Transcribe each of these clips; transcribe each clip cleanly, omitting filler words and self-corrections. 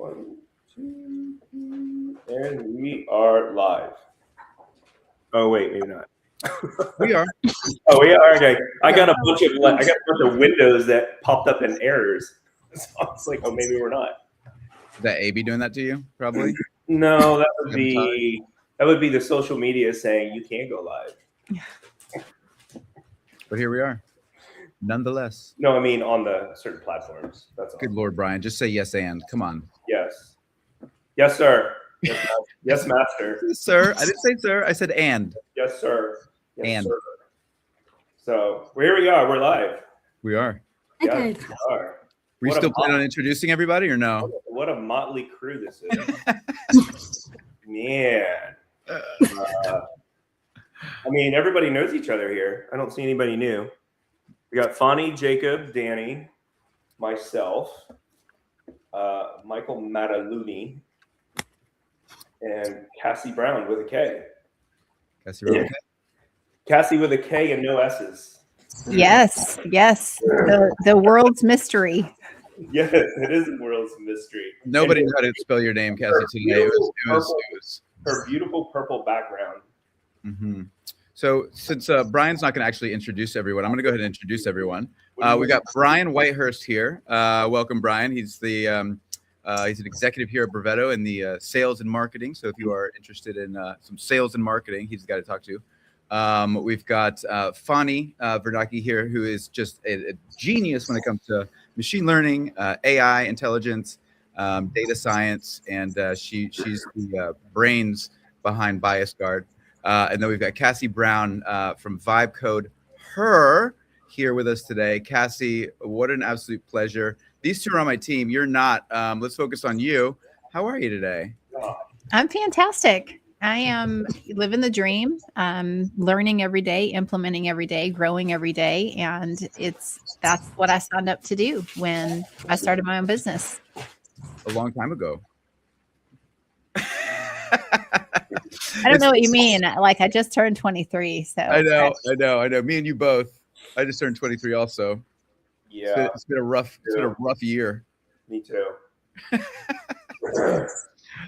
1, 2, 3, and we are live. Oh wait, maybe not. We are. Oh, we are. Okay. I got a bunch of windows that popped up in errors. So I was like, oh, maybe we're not. Is that AB doing that to you? Probably. No, that would be the social media saying you can't go live. But here we are. Nonetheless. No, I mean on the certain platforms. That's all. Good Lord, Brian. Just say yes and. Come on. Yes. Yes, sir. Yes, master. Yes, sir. I didn't say sir. I said and. Yes, sir. Yes, and. Sir. So here we are. We're live. We are. Yes, we are. Were you still planning on introducing everybody or no? What a motley crew this is. Man. I mean, everybody knows each other here. I don't see anybody new. We got Fani, Jacob, Danny, myself, Michael Mataluni, and Kaci Brown with a K. Kaci Brown. Kaci with a K and no S's. Yes, yes. The world's mystery. Yes, it is the world's mystery. Nobody knew how to spell your name, Kaci, today. It was her beautiful purple background. Mm-hmm. So since Brian's not going to actually introduce everyone, I'm going to go ahead and introduce everyone. We got Brian Whitehurst here. Welcome, Brian. He's the he's an executive here at Brevetto in the sales and marketing. So if you are interested in some sales and marketing, he's the guy to talk to. We've got Fani Vernacki here, who is just a genius when it comes to machine learning, AI, intelligence, data science, and she's the brains behind BiasGuard. And then we've got Kaci Brown from Vibe Code Her here with us today. Kaci, what an absolute pleasure. These two are on my team. You're not. Let's focus on you. How are you today? I'm fantastic. I am living the dream, learning every day, implementing every day, growing every day. And that's what I signed up to do when I started my own business. A long time ago. I don't know what you mean. Like I just turned 23. So I know. Me and you both. I just turned 23 also. Yeah. It's been a rough year. Me too.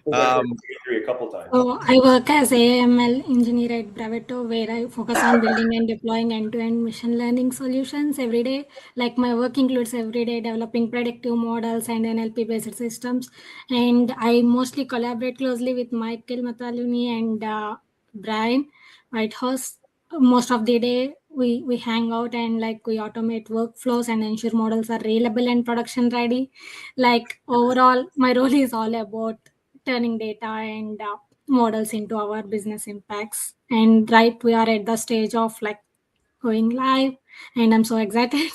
A couple times. So I work as AML engineer at Brevetto, where I focus on building and deploying end-to-end machine learning solutions every day. Like my work includes every day developing predictive models and NLP-based systems. And I mostly collaborate closely with Michael Mataluni and Brian Whitehurst. Most of the day, we hang out and we automate workflows and ensure models are reliable and production ready. Like overall, my role is all about turning data and models into our business impacts. And we are at the stage of going live, and I'm so excited.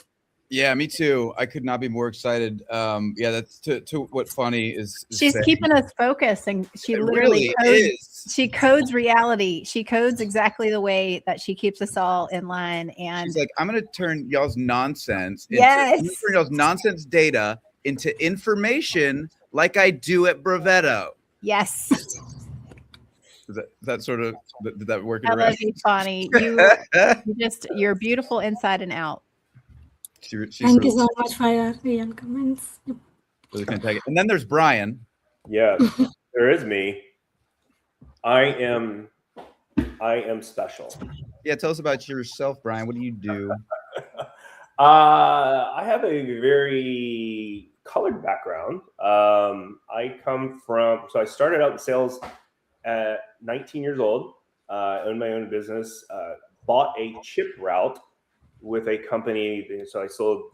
Yeah, me too. I could not be more excited. Yeah, that's to what Fani is She's saying. keeping us focused, and she literally codes reality. She codes exactly the way that she keeps us all in line. And she's like, I'm going to turn y'all's nonsense, turn y'all's nonsense data into information like I do at Brevetto. Yes. That sort of, did that work? I love you, Fani. You're beautiful inside and out. Thank you so much for your real comments. Really fantastic. And then there's Brian. Yes, there is me. I am special. Yeah, tell us about yourself, Brian. What do you do? I have a very colored background. I started out in sales at 19 years old. Owned my own business. Bought a chip route with a company, so I sold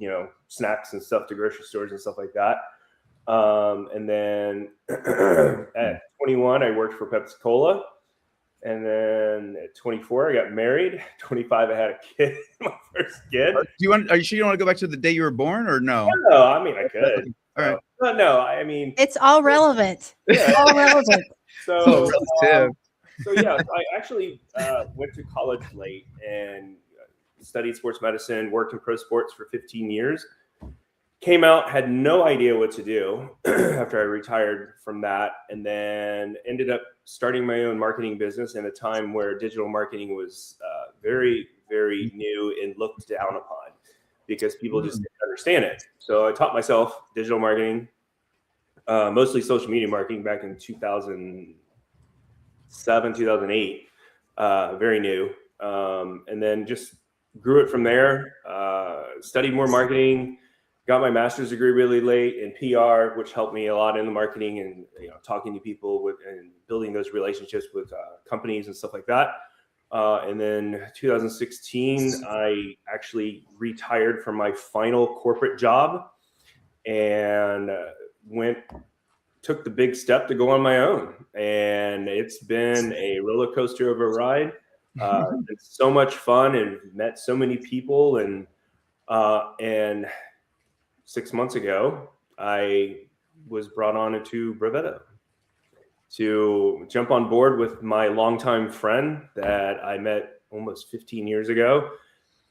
snacks and stuff to grocery stores and stuff like that. And then at 21, I worked for Pepsi Cola. And then at 24, I got married. 25, I had a kid, my first kid. Are you sure you don't want to go back to the day you were born, or no? No, I mean I could. All right. No, I mean it's all relevant. Yeah. It's all relevant. So yeah, I actually went to college late and studied sports medicine, worked in pro sports for 15 years. Came out, had no idea what to do after I retired from that, and then ended up starting my own marketing business in a time where digital marketing was very, very new and looked down upon because people just didn't understand it. So I taught myself digital marketing, mostly social media marketing back in 2007, 2008, very new. And then just grew it from there, studied more marketing, got my master's degree really late in PR, which helped me a lot in the marketing and talking to people and building those relationships with companies and stuff like that. And then 2016, I actually retired from my final corporate job and took the big step to go on my own. And it's been a roller coaster of a ride. It's so much fun and met so many people. And 6 months ago, I was brought on into Bravetto to jump on board with my longtime friend that I met almost 15 years ago.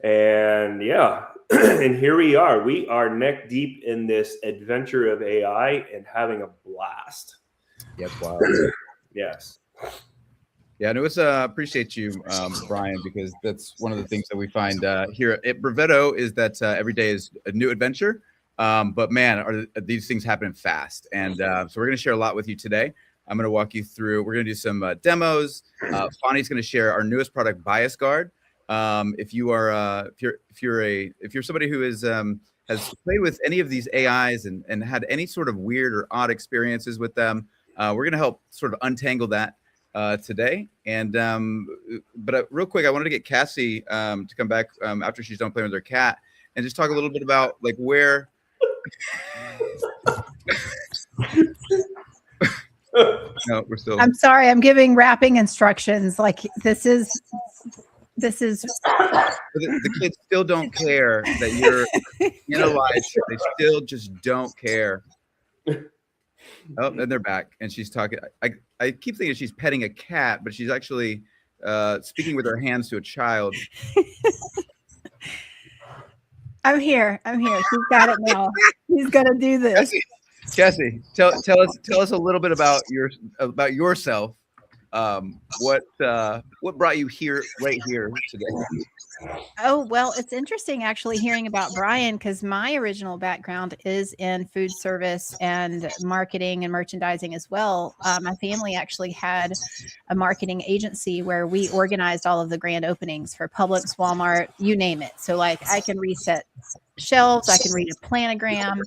And yeah, and here we are. We are neck deep in this adventure of AI and having a blast. Yes, wow. Yes. Yeah, and it was appreciate you, Brian, because that's one of the things that we find here at Bravetto is that every day is a new adventure. But man, these things happening fast. And so we're going to share a lot with you today. I'm going to walk you through. We're going to do some demos. Fonny's going to share our newest product, BiasGuard. If you're somebody who is has played with any of these AIs and had any sort of weird or odd experiences with them, we're going to help sort of untangle that today. And but real quick, I wanted to get Kaci to come back after she's done playing with her cat and just talk a little bit about like where. No, we're still. I'm sorry. I'm giving wrapping instructions. Like this is. The kids still don't care that you're in a live show. They still just don't care. Oh, and they're back, and she's talking. I keep thinking she's petting a cat, but she's actually speaking with her hands to a child. I'm here. She's got it now. He's gonna do this. Kaci, tell us a little bit about yourself. What brought you right here today? Oh, well, it's interesting actually hearing about Brian because my original background is in food service and marketing and merchandising as well. My family actually had a marketing agency where we organized all of the grand openings for Publix, Walmart, you name it. So like I can reset shelves, I can read a planogram.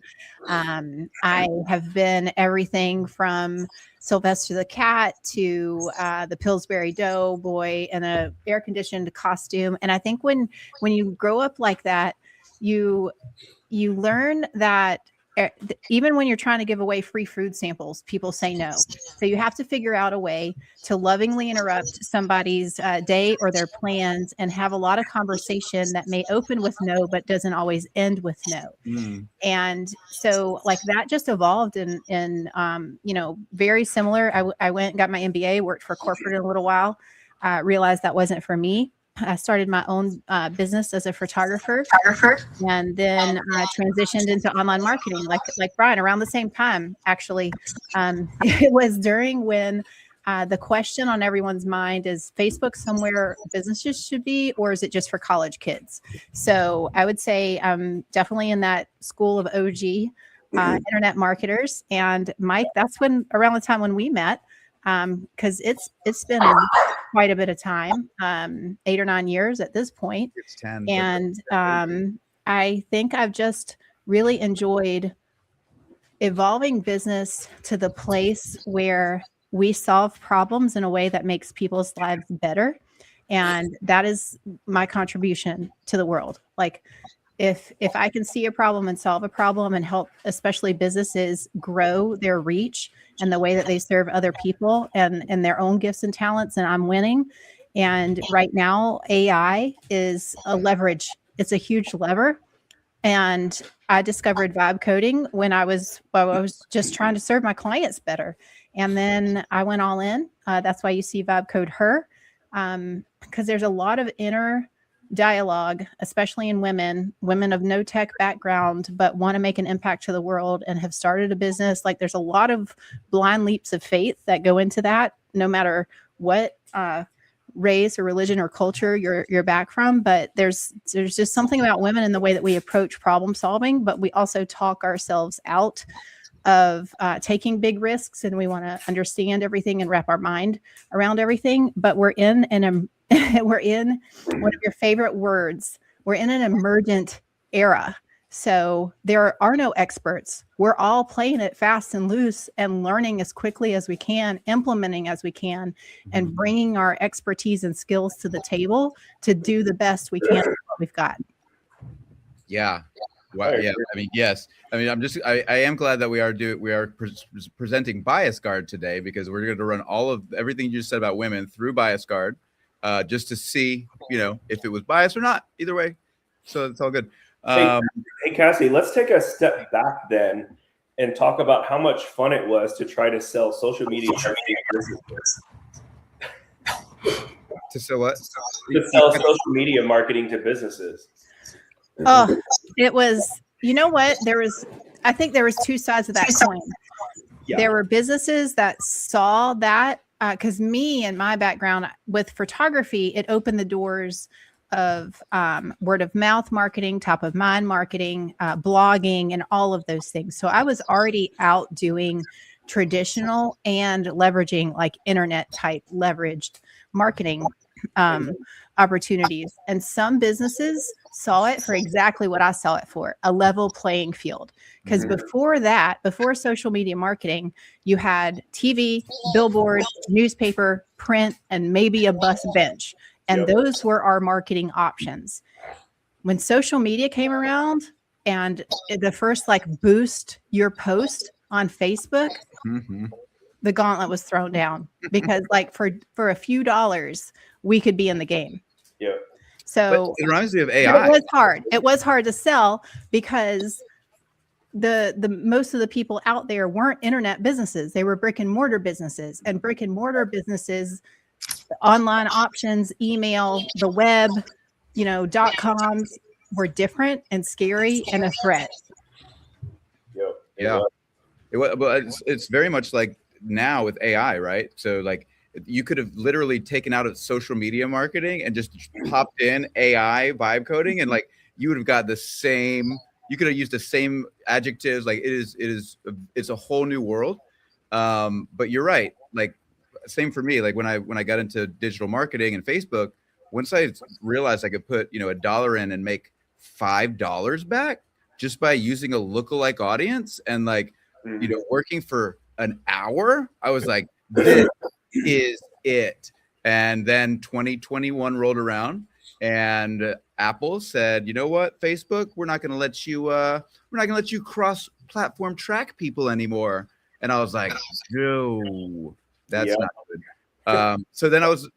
I have been everything from Sylvester the cat to the Pillsbury Doughboy in a air-conditioned costume. And I think when you grow up like that, you learn that even when you're trying to give away free food samples, people say no. So you have to figure out a way to lovingly interrupt somebody's day or their plans and have a lot of conversation that may open with no, but doesn't always end with no. And so like that just evolved in very similar. I went and got my MBA, worked for corporate in a little while, realized that wasn't for me. I started my own business as a photographer, and then I transitioned into online marketing, like Brian, around the same time. Actually, it was during when the question on everyone's mind is: Facebook somewhere businesses should be, or is it just for college kids? So I would say I'm definitely in that school of OG internet marketers. And Mike, that's around the time when we met, because it's been quite a bit of time, 8 or 9 years at this point. It's 10. And I think I've just really enjoyed evolving business to the place where we solve problems in a way that makes people's lives better. And that is my contribution to the world. Like if I can see a problem and solve a problem and help, especially businesses, grow their reach and the way that they serve other people and their own gifts and talents, and I'm winning. And right now, AI is a leverage. It's a huge lever. And I discovered vibe coding when I was just trying to serve my clients better. And then I went all in. That's why you see Vibe Code Her, because there's a lot of inner dialogue, especially in women of no tech background, but want to make an impact to the world and have started a business. Like there's a lot of blind leaps of faith that go into that, no matter what race or religion or culture you're back from. But there's just something about women in the way that we approach problem solving, but we also talk ourselves out of taking big risks, and we want to understand everything and wrap our mind around everything. But we're in we're in one of your favorite words. We're in an emergent era. So there are no experts. We're all playing it fast and loose and learning as quickly as we can, implementing as we can, and bringing our expertise and skills to the table to do the best we can with what we've got. Yeah. Wow. Yeah. I mean, yes. I mean, I am glad that we are presenting BiasGuard today, because we're going to run everything you just said about women through BiasGuard, just to see, if it was biased or not. Either way. So it's all good. Hey, Kaci, let's take a step back then and talk about how much fun it was to try to sell social media. To sell what? To sell social media marketing to businesses. Oh, it was, what? I think there was two sides of that coin. Yeah. There were businesses that saw that, because me and my background with photography, it opened the doors of word of mouth marketing, top of mind marketing, blogging, and all of those things. So I was already out doing traditional and leveraging like internet type leveraged marketing opportunities. And some businesses saw it for exactly what I saw it for, a level playing field. Because before that, before social media marketing, you had TV, billboard, newspaper, print, and maybe a bus bench. And those were our marketing options. When social media came around and the first boost your post on Facebook, the gauntlet was thrown down, because for a few dollars, we could be in the game. Yeah. So but it reminds me of AI. It was hard. It was hard to sell, because the most of the people out there weren't internet businesses. They were brick and mortar businesses, and brick and mortar businesses, online options, email, the web, .coms were different and scary and a threat. Yeah. But it's very much like now with AI, right? So you could have literally taken out of social media marketing and just popped in AI vibe coding, and you would have got the same. You could have used the same adjectives. It's a whole new world. But you're right. Same for me. When I got into digital marketing and Facebook, once I realized I could put $1 in and make $5 back just by using a lookalike audience and working for an hour, I was like, this is it. And then 2021 rolled around, and Apple said, you know what, Facebook, we're not going to let you cross-platform track people anymore. And I was like, no, that's not good. So then I was,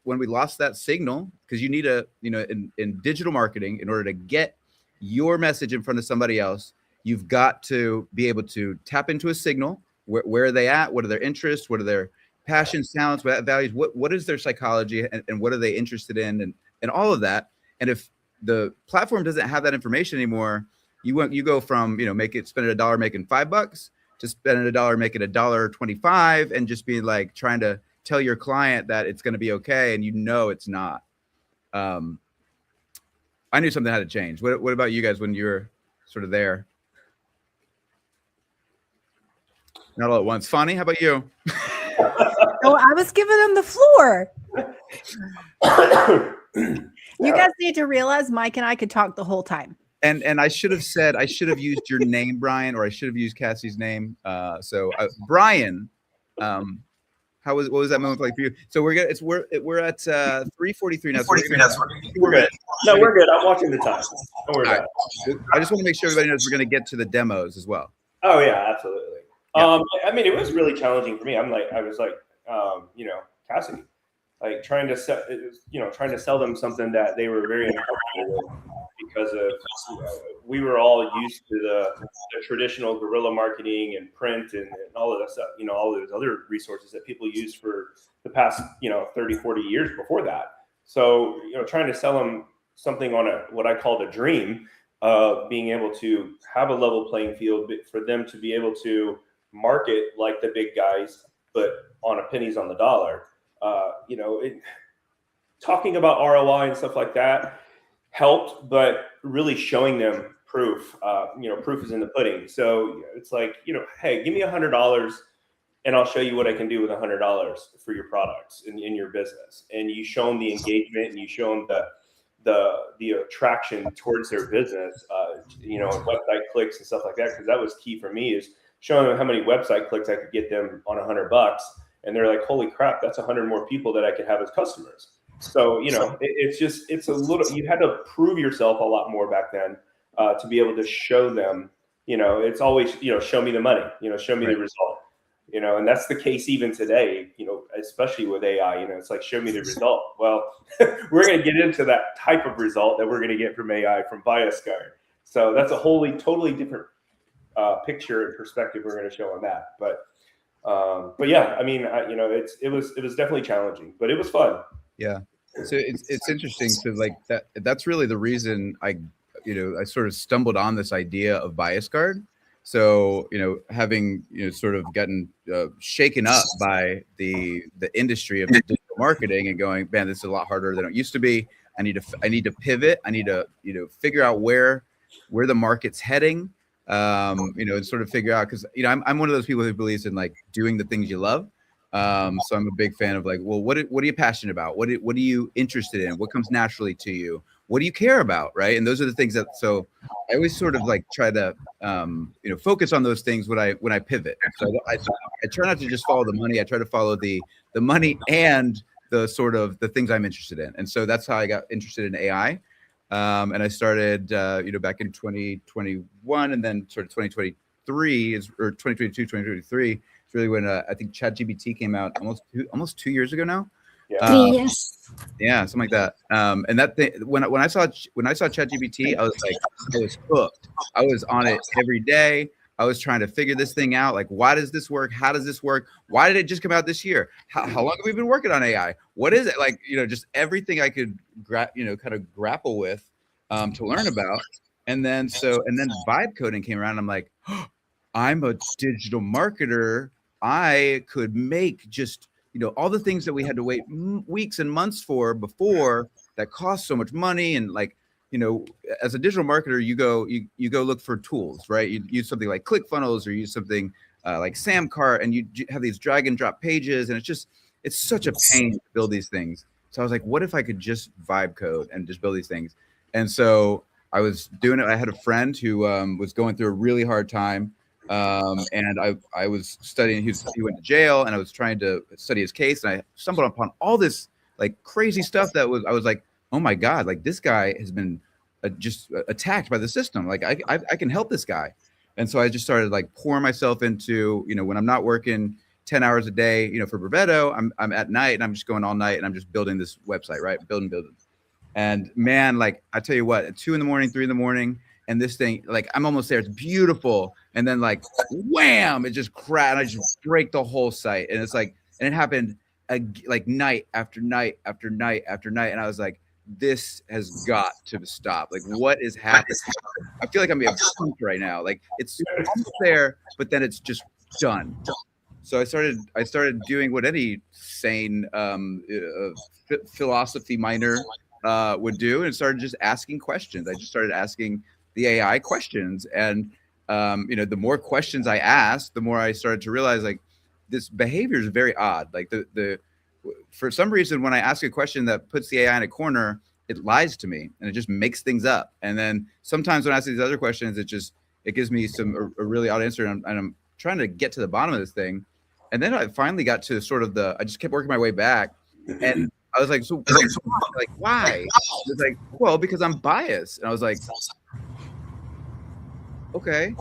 when we lost that signal, because you need in digital marketing, in order to get your message in front of somebody else, you've got to be able to tap into a signal. Where are they at? What are their interests? What are their passions, talents, values? What is their psychology, and what are they interested in, and all of that. And if the platform doesn't have that information anymore, you go from spending $1 making $5 to spending $1 making $1.25, and just be trying to tell your client that it's going to be okay, and it's not. I knew something had to change. What about you guys when you were sort of there? Not all at once. Fonny, how about you? Oh, I was giving him the floor. You guys need to realize Mike and I could talk the whole time. And I should have used your name, Brian, or I should have used Cassie's name. Brian, what was that moment like for you? So we're at 3:43 now. We're good. No, we're good. I'm watching the time. Don't worry about it. I just want to make sure everybody knows we're going to get to the demos as well. Oh yeah, absolutely. Yeah. It was really challenging for me. Kaci, trying to sell them something that they were very uncomfortable with, because of we were all used to the traditional guerrilla marketing and print and all of that stuff, all those other resources that people use for the past 30, 40 years before that. So trying to sell them something on what I called a dream of being able to have a level playing field for them to be able to market like the big guys, but on a pennies on the dollar. Talking about ROI and stuff like that helped, but really showing them proof. Proof is in the pudding. So it's like, hey, give me $100 and I'll show you what I can do with $100 for your products in your business. And you show them the engagement, and you show them the attraction towards their business, website clicks and stuff like that. Because that was key for me, is showing them how many website clicks I could get them on $100, and they're like, holy crap, that's 100 more people that I could have as customers. So it's a little, you had to prove yourself a lot more back then to be able to show them. It's always show me the money, show me the result. And that's the case even today, especially with AI, it's like, show me the result. Well, we're going to get into that type of result that we're going to get from AI, from BiasGuard. So that's a totally different picture and perspective we're going to show on that. But yeah, I mean, it was definitely challenging, but it was fun. Yeah. So it's interesting. So like that's really the reason I sort of stumbled on this idea of BiasGuard. So, having, sort of gotten shaken up by the industry of digital marketing and going, man, this is a lot harder than it used to be. I need to pivot. I need to, figure out where the market's heading, and sort of figure out, because, I'm one of those people who believes in like doing the things you love. So I'm a big fan of like, well, what are you passionate about? What are you interested in? What comes naturally to you? What do you care about? Right. And those are the things so I always sort of like try to, focus on those things when I pivot. So I try not to just follow the money. I try to follow the money and the sort of the things I'm interested in. And so that's how I got interested in AI. And I started, back in 2021, and then sort of 2023 or 2022, 2023. It's really when I think ChatGPT came out almost 2 years ago now. Yeah. 3 years. Yeah, something like that. And that thing, when I saw ChatGPT, I was hooked. I was on it every day. I was trying to figure this thing out. Like, why does this work? How does this work? Why did it just come out this year? How long have we been working on AI? What is it? Like, just everything I could kind of grapple with to learn about. And then vibe coding came around. I'm like, oh, I'm a digital marketer. I could make just all the things that we had to wait weeks and months for before, that cost so much money. And like, as a digital marketer, you go look for tools, right? You use something like ClickFunnels, or use something like Samcart, and you have these drag and drop pages. And it's such a pain to build these things. So I was like, what if I could just vibe code and just build these things? And so I was doing it. I had a friend who was going through a really hard time. And I was studying, he went to jail, and I was trying to study his case, and I stumbled upon all this like crazy stuff I was like, oh my God, like this guy has been just attacked by the system. Like I can help this guy. And so I just started like pouring myself into, when I'm not working 10 hours a day, for Brevetto, I'm at night, and I'm just going all night, and I'm just building this website, right? Building. And man, like I tell you what, at 2 a.m, 3 a.m, and this thing, like I'm almost there, it's beautiful. And then like, wham, it just crashed, and I just break the whole site. And it's like, and it happened like night after night after night after night. And I was like, this has got to stop. Like, what is happening? I feel like I'm being punked right now. Like it's almost there, but then it's just done. So I started doing what any sane philosophy minor would do, and started just asking questions. I just started asking the AI questions, and the more questions I asked, the more I started to realize like this behavior is very odd. Like for some reason, when I ask a question that puts the AI in a corner, it lies to me, and it just makes things up. And then sometimes when I ask these other questions, it gives me a really odd answer, and I'm trying to get to the bottom of this thing. And then I finally got to sort of I just kept working my way back, and I was like, so like why? It's like, well, because I'm biased. And I was like, okay.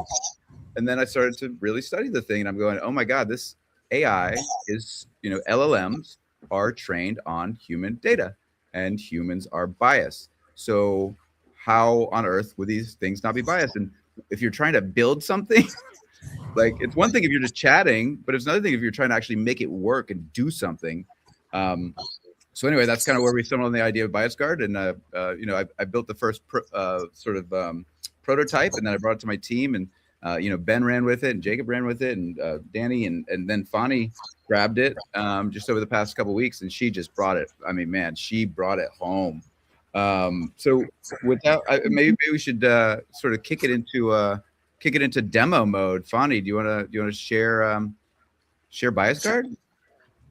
And then I started to really study the thing, and I'm going, oh my God, this AI is, LLMs are trained on human data, and humans are biased. So how on earth would these things not be biased? And if you're trying to build something, like it's one thing if you're just chatting, but it's another thing if you're trying to actually make it work and do something. So anyway, that's kind of where we stumbled on the idea of BiasGuard. And, I built the first prototype, and then I brought it to my team, and, Ben ran with it, and Jacob ran with it, and Danny, and then Fani grabbed it just over the past couple of weeks, and she just brought it. I mean, man, she brought it home. So without, maybe we should sort of kick it into demo mode. Fani, do you want to share BiasGuard?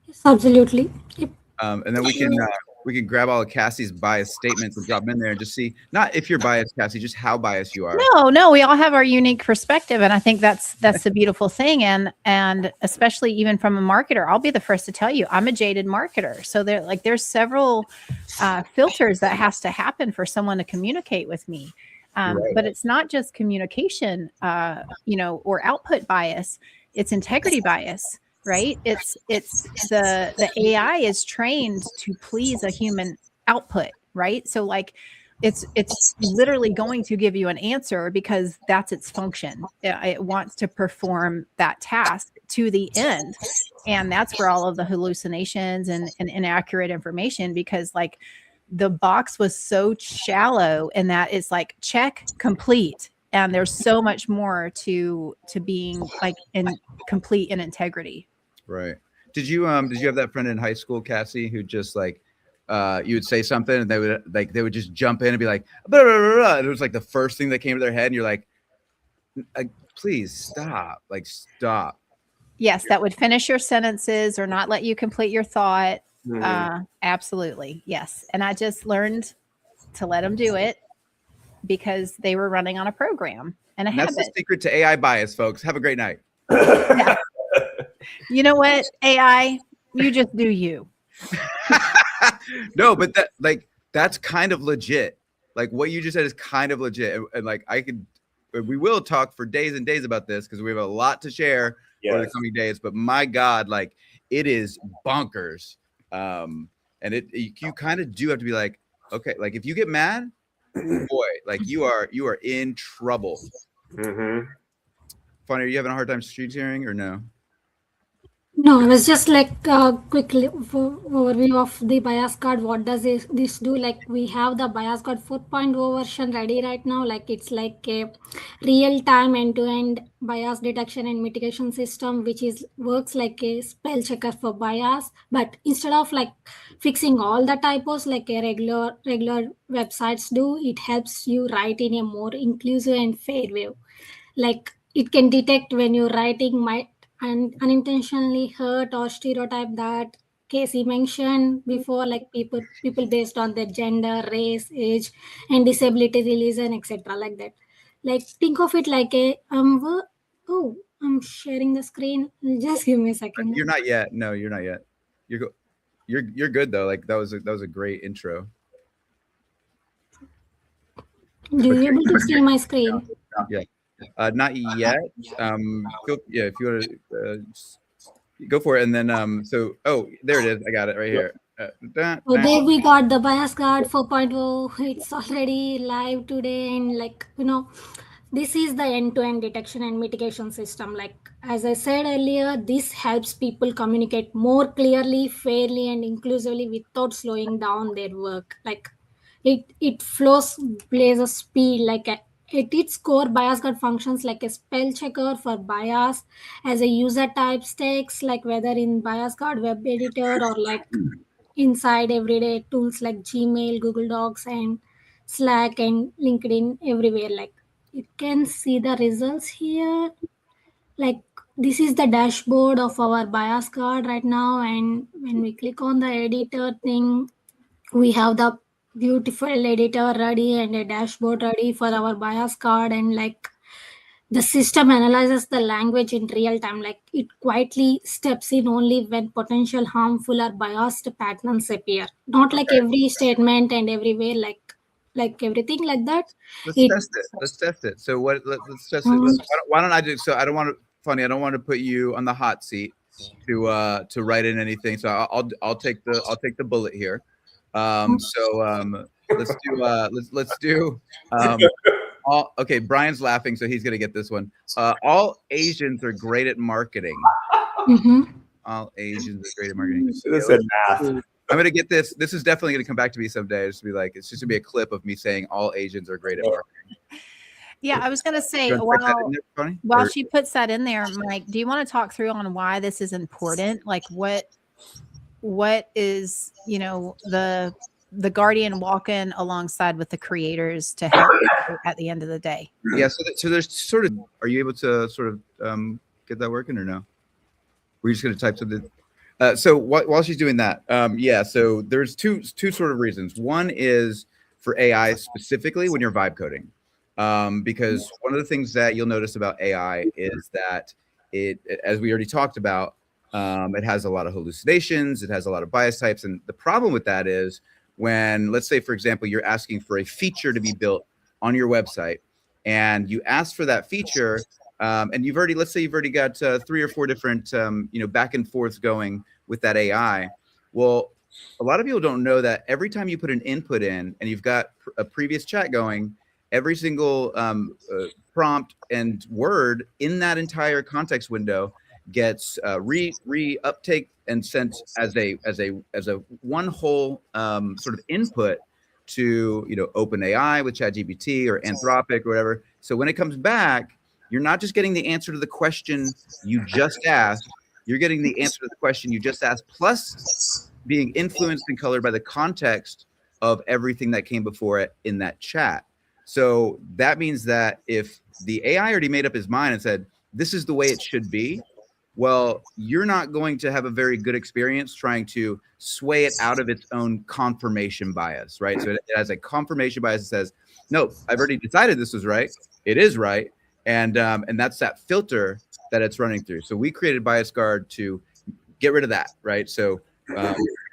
Yes, absolutely. Yep. And then we can grab all of Cassie's bias statements and drop them in there and just see, not if you're biased, Cassie, just how biased you are. No, we all have our unique perspective, and I think that's the beautiful thing. And especially even from a marketer, I'll be the first to tell you, I'm a jaded marketer. So there's several filters that has to happen for someone to communicate with me. But it's not just communication, or output bias. It's integrity bias. Right? It's the AI is trained to please a human output, right? So like it's literally going to give you an answer because that's its function. It wants to perform that task to the end. And that's where all of the hallucinations and inaccurate information, because like the box was so shallow and that it's like check complete. And there's so much more to being like complete in integrity. Right. Did you have that friend in high school, Cassie, who just like you would say something and they would just jump in and be like, blah, blah, blah, blah. And it was like the first thing that came to their head, and you're like, please stop. Like stop. Yes, that would finish your sentences or not let you complete your thought. Mhm. Absolutely. Yes. And I just learned to let them do it because they were running on a program and a habit. That's the secret to AI bias, folks. Have a great night. Yeah. You know what, AI, you just do you. No, but that's kind of legit. Like what you just said is kind of legit. And like we will talk for days and days about this because we have a lot to share over the coming days. But my God, like it is bonkers. And you kind of do have to be like, okay, like if you get mad, boy, like you are in trouble. Mm-hmm. Funny, are you having a hard time street hearing or no? No, I was just like quickly overview of the BiasGuard. What does this do? Like we have the BiasGuard 4.0 version ready right now. Like it's like a real-time end-to-end bias detection and mitigation system, which works like a spell checker for bias. But instead of like fixing all the typos like a regular websites do, it helps you write in a more inclusive and fair way. Like it can detect when you're writing might and unintentionally hurt or stereotype that Kaci mentioned before, like people based on their gender, race, age, and disability, religion, etc. Like that. Like think of it like a oh, I'm sharing the screen. Just give me a second. You're not yet. No, you're not yet. You're good though. Like that was a great intro. Do you able to see my screen? Yeah. Not yet. If you want to go for it, and then there it is. I got it right here. So there we got the BiasGuard 4.0. It's already live today, and like this is the end-to-end detection and mitigation system. Like as I said earlier, this helps people communicate more clearly, fairly, and inclusively without slowing down their work. Like it flows blazes speed like at its core. BiasGuard functions like a spell checker for bias as a user type stakes, like whether in BiasGuard web editor or like inside everyday tools like Gmail, Google Docs, and Slack and LinkedIn everywhere. Like you can see the results here. Like this is the dashboard of our BiasGuard right now, and when we click on the editor thing, we have the beautiful editor ready and a dashboard ready for our BiasGuard. And like the system analyzes the language in real time. Like it quietly steps in only when potential harmful or biased patterns appear, not like every statement and everywhere, like everything like that. Let's test it. So let's test it. Why don't I do so? I don't want to put you on the hot seat to write in anything. So I'll take the bullet here. Let's do okay, Brian's laughing, so he's gonna get this one. All Asians are great at marketing. Mm-hmm. All Asians are great at marketing. Math. I'm gonna get this. This is definitely gonna come back to me someday. It's just gonna be a clip of me saying all Asians are great at marketing. Yeah, I was gonna say while she puts that in there, Mike, do you want to talk through on why this is important? Like what is the the guardian walking alongside with the creators to help at the end of the day. Yeah. So there's sort of, are you able to sort of get that working or no? We're just going to type something. So while she's doing that, yeah, so there's two sort of reasons. One is for AI specifically when you're vibe coding, because one of the things that you'll notice about AI is that it, as we already talked about, it has a lot of hallucinations, it has a lot of bias types. And the problem with that is when, let's say, for example, you're asking for a feature to be built on your website and you ask for that feature, and you've already, let's say you've already got 3 or 4 different, back and forths going with that AI. Well, a lot of people don't know that every time you put an input in and you've got a previous chat going, every single prompt and word in that entire context window gets re-uptake and sent as a one whole sort of input to OpenAI with ChatGPT or Anthropic or whatever. So when it comes back, you're not just getting the answer to the question you just asked, you're getting the answer to the question you just asked, plus being influenced and colored by the context of everything that came before it in that chat. So that means that if the AI already made up his mind and said, this is the way it should be, well, you're not going to have a very good experience trying to sway it out of its own confirmation bias, right? So it has a confirmation bias that says, no, I've already decided this was right. It is right. And that's that filter that it's running through. So we created BiasGuard to get rid of that, right? So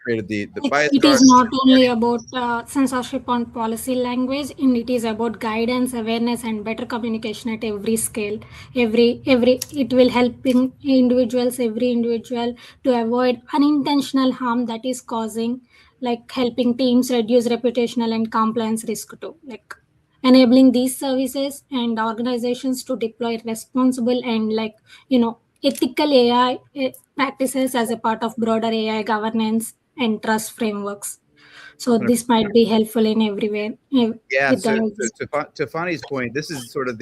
created the BiasGuard. It is not only about censorship on policy language, and it is about guidance, awareness, and better communication at every scale. It will help every individual to avoid unintentional harm that is causing, like helping teams reduce reputational and compliance risk too, like enabling these services and organizations to deploy responsible and ethical AI practices as a part of broader AI governance and trust frameworks. So this might be helpful in everywhere. Yeah. So to Fani's point, this is sort of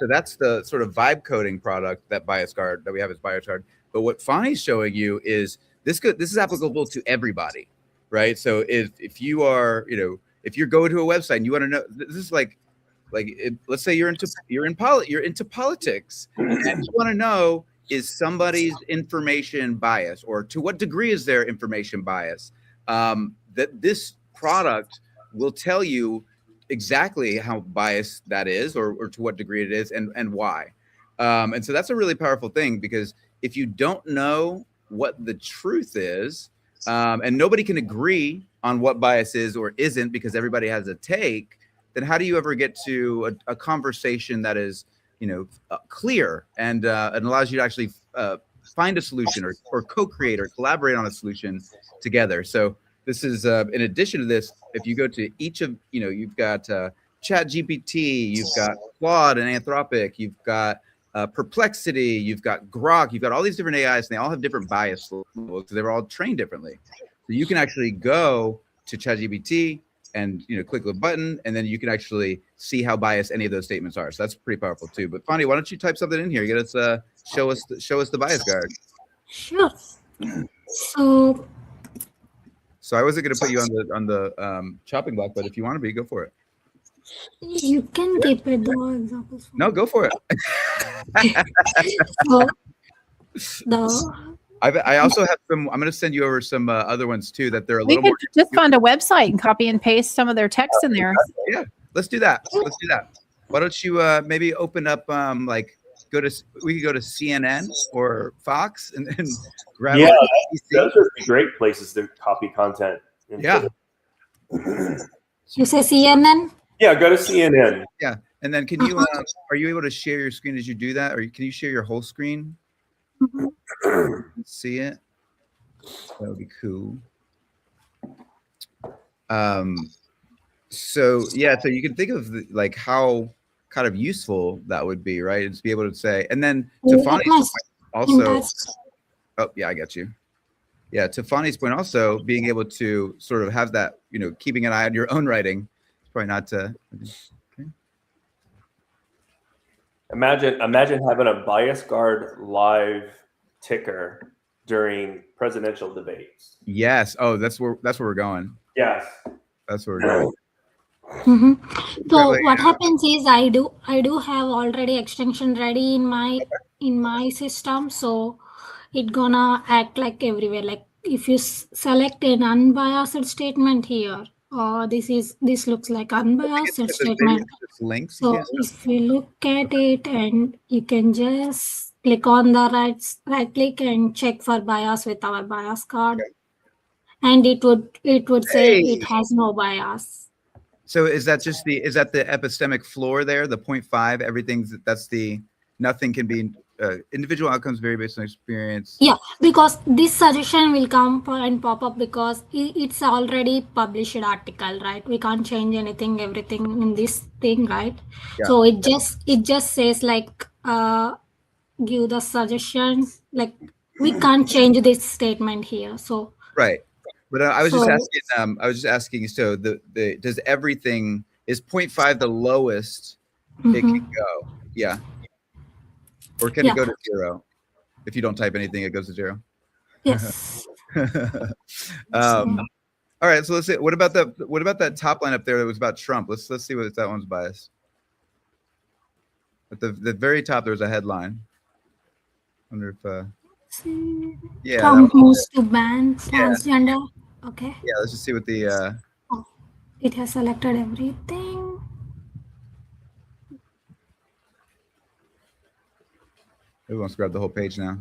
that's the sort of vibe coding product that BiasGuard that we have as BiasGuard. But what Fani's showing you is this is applicable to everybody, right? So if you are, if you're going to a website and you want to know, this is let's say you're into politics and you want to know, is somebody's information biased, or to what degree is their information biased? That this product will tell you exactly how biased that is, or to what degree it is, and why. And so that's a really powerful thing, because if you don't know what the truth is, and nobody can agree on what bias is or isn't because everybody has a take, then how do you ever get to a conversation that is, clear and allows you to actually find a solution or co-create or collaborate on a solution together? So this is, in addition to this, if you go to each of, you've got ChatGPT, you've got Claude and Anthropic, you've got Perplexity, you've got Grok, you've got all these different AIs, and they all have different bias levels. They're all trained differently. So you can actually go to ChatGPT and click the button, and then you can actually see how biased any of those statements are. So that's pretty powerful too. But Fani, why don't you type something in here? Get us show us the BiasGuard. Sure. So I wasn't going to put you on the chopping block, but if you want to be, go for it. You can keep it the examples. No, go for it. I also have some. I'm going to send you over some other ones too. That they're a little more. We could just find a website and copy and paste some of their text in there. Yeah, let's do that. Why don't you maybe open up we could go to CNN or Fox and grab. Yeah, those are great places to copy content. Yeah. You say CNN? Yeah, go to CNN. Yeah, and then can you? Are you able to share your screen as you do that, or can you share your whole screen? See it? That would be cool. So yeah, so you can think of how kind of useful that would be, right? And to be able to say, and then to Fani's point also. Oh yeah, I got you. Yeah, to Fani's point also, being able to sort of have that, keeping an eye on your own writing. It's probably not. Okay. Imagine having a BiasGuard live ticker during presidential debates. Yes. Oh, that's where we're going. Yes. That's what we're doing. So Probably, what happens is I do have already extension ready in my system, so it gonna act like everywhere. Like if you select an unbiased statement here, this looks like unbiased maybe statement. it's links. You So can't if you look at it and you can just click on the right click and check for bias with our bias card, and it would say it has no bias. So is that just the epistemic floor there, the 0.5? Everything's nothing can be individual outcomes vary based on experience. Yeah, because this suggestion will come and pop up because it's already published article, right? We can't change everything in this thing, right? Yeah. So it just says like give the suggestion, like we can't change this statement here. So right. But I was just asking. So does everything is 0.5 the lowest it can go? Yeah. Or can it go to 0? If you don't type anything, it goes to 0. Yes. All right. So let's see. What about that top line up there that was about Trump? Let's see what that one's biased. At the very top, there's a headline. I wonder if yeah, Trump moves to ban transgender. Okay. Yeah, let's just see what the it has selected everything. It wants to grab the whole page now.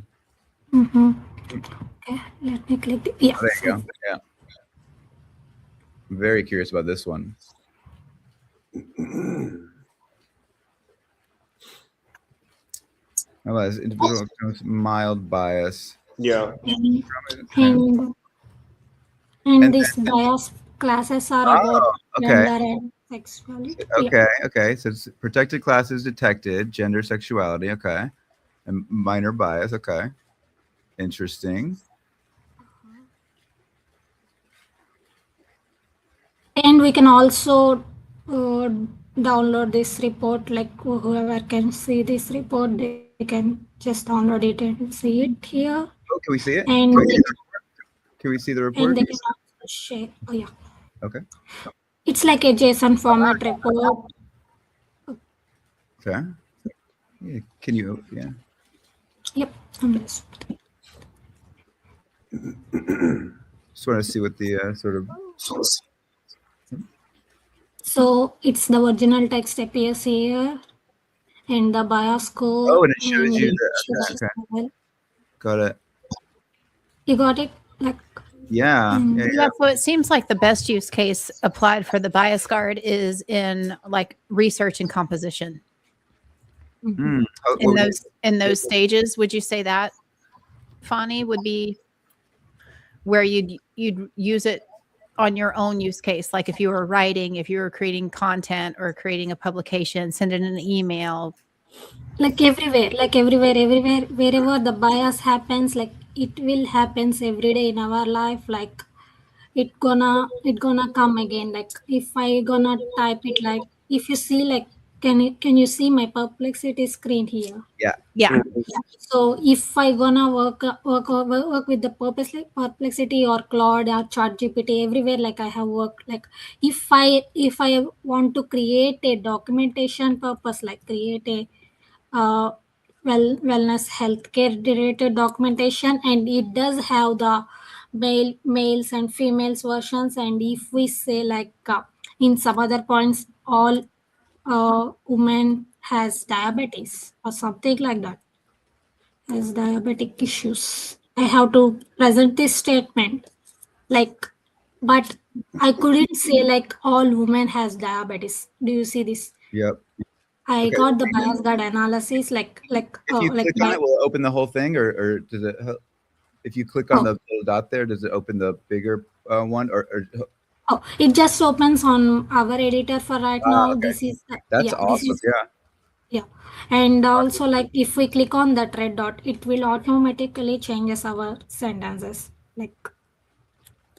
Okay, let me click the, yeah. Oh, there you go. Yeah. I'm very curious about this one. Oh, as individual mild bias. Yeah. And these bias classes are about gender and sexuality. Okay, okay. So it's protected classes detected, gender, sexuality. Okay. And minor bias. Okay. Interesting. And we can also download this report, like whoever can see this report, they can just download it and see it here. Oh, can we see it? And can we see the report? And they can also share. Oh, yeah. Okay. It's like a JSON format report. Okay. Yeah. Can you? Yeah. Yep. Just want to see what the sort of. So it's the original text appears here, and the bias code. Oh, and it shows you the. Okay. Got it. You got it? Like. Yeah. Yeah. So it seems like the best use case applied for the BiasGuard is in like research and composition. Mm. In those stages, would you say that, Fani, would be where you'd use it on your own use case? Like if you were writing, if you were creating content or creating a publication, sending an email. Like everywhere, wherever the bias happens, like it will happens every day in our life. Like it gonna come again. Like if I gonna type it, like if you see, like can you see my perplexity screen here? Yeah. So if I gonna work with the perplexity or Claude or ChatGPT everywhere, like I have worked, like if I want to create a documentation purpose, like create a wellness healthcare related documentation, and it does have the males and females versions, and if we say like in some other points all women has diabetes or something like that, has diabetic issues, I have to present this statement, like, but I couldn't say like all women has diabetes. Do you see this? Yep. I got the BiasGuard analysis, like if you click on it, will it open the whole thing, or does it? If you click on the little dot there, does it open the bigger one, or? Oh, it just opens on our editor for right now. Okay. This is that's awesome. Yeah, and also like if we click on that red dot, it will automatically changes our sentences. Like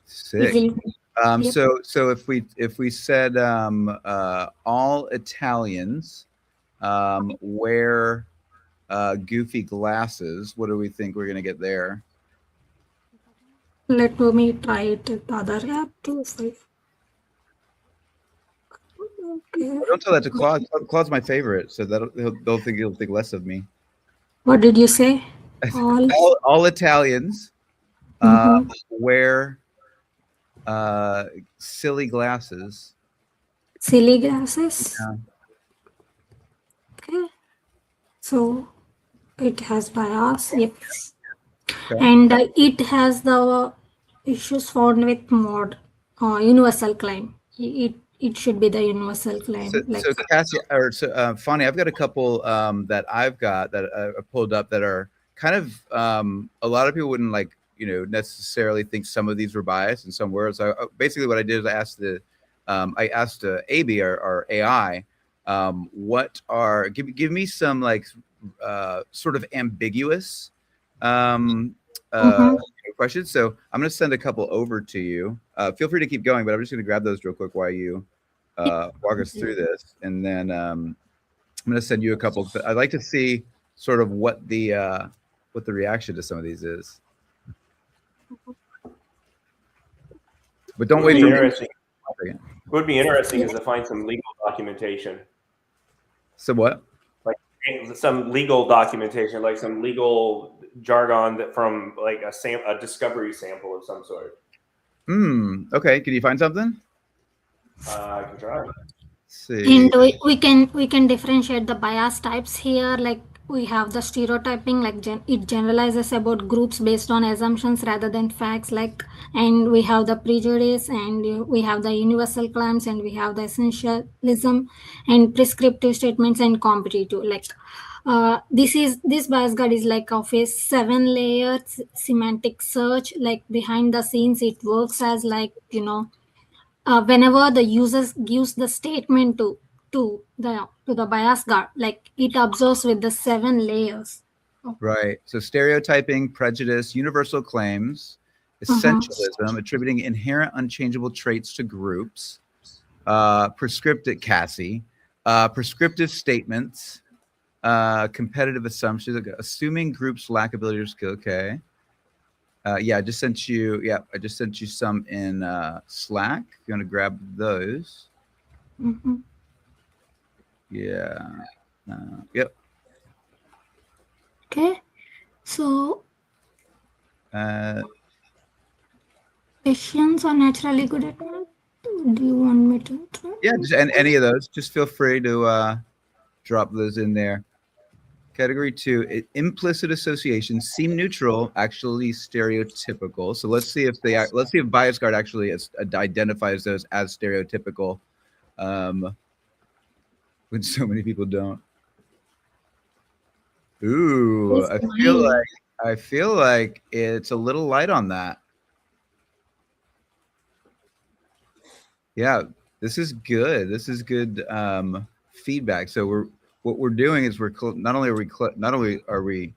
sick. Yep. So if we said all Italians wear goofy glasses, what do we think we're gonna get there? Let me try it with the other app too. Don't tell that to Claude. Claude's my favorite, so that he'll think less of me. What did you say? All Italians wear silly glasses. Silly glasses. Yeah. Okay. So it has bias. Yep. Okay. And it has the issues found with mod universal claim. It should be the universal claim. So Kaci, Fani, I've got a couple that I've got that I pulled up that are kind of a lot of people wouldn't necessarily think some of these were biased and some were. So basically, what I did is I asked AB our AI, give me some sort of ambiguous questions. So I'm going to send a couple over to you. Feel free to keep going, but I'm just going to grab those real quick while you walk us through this, and then I'm going to send you a couple. I'd like to see sort of what the reaction to some of these is. But don't wait. It would be interesting is to find some legal documentation. So what? Like some legal documentation, like some legal jargon that from like a discovery sample of some sort. Okay. Can you find something? I can try. Let's see. And we can differentiate the bias types here. Like we have the stereotyping, like it generalizes about groups based on assumptions rather than facts. And we have the prejudice, and we have the universal claims, and we have the essentialism, and prescriptive statements, and competitive. This BiasGuard is like of a 7-layer semantic search. Like behind the scenes, it works as whenever the user gives the statement to the BiasGuard, like it observes with the 7 layers. Right. So stereotyping, prejudice, universal claims, essentialism, attributing inherent unchangeable traits to groups, prescriptive Kaci, prescriptive statements, competitive assumptions, assuming groups lack ability or skill. Okay. I just sent you some in Slack. If you want to grab those. Yeah. Yep. Okay. So questions are naturally good at math. Do you want me to try? Yeah, and any of those. Just feel free to drop those in there. Category 2, implicit associations seem neutral, actually stereotypical. So let's see if BiasGuard actually identifies those as stereotypical, when so many people don't. Ooh, I feel like it's a little light on that. Yeah, this is good. This is good feedback. So what we're doing is not only are we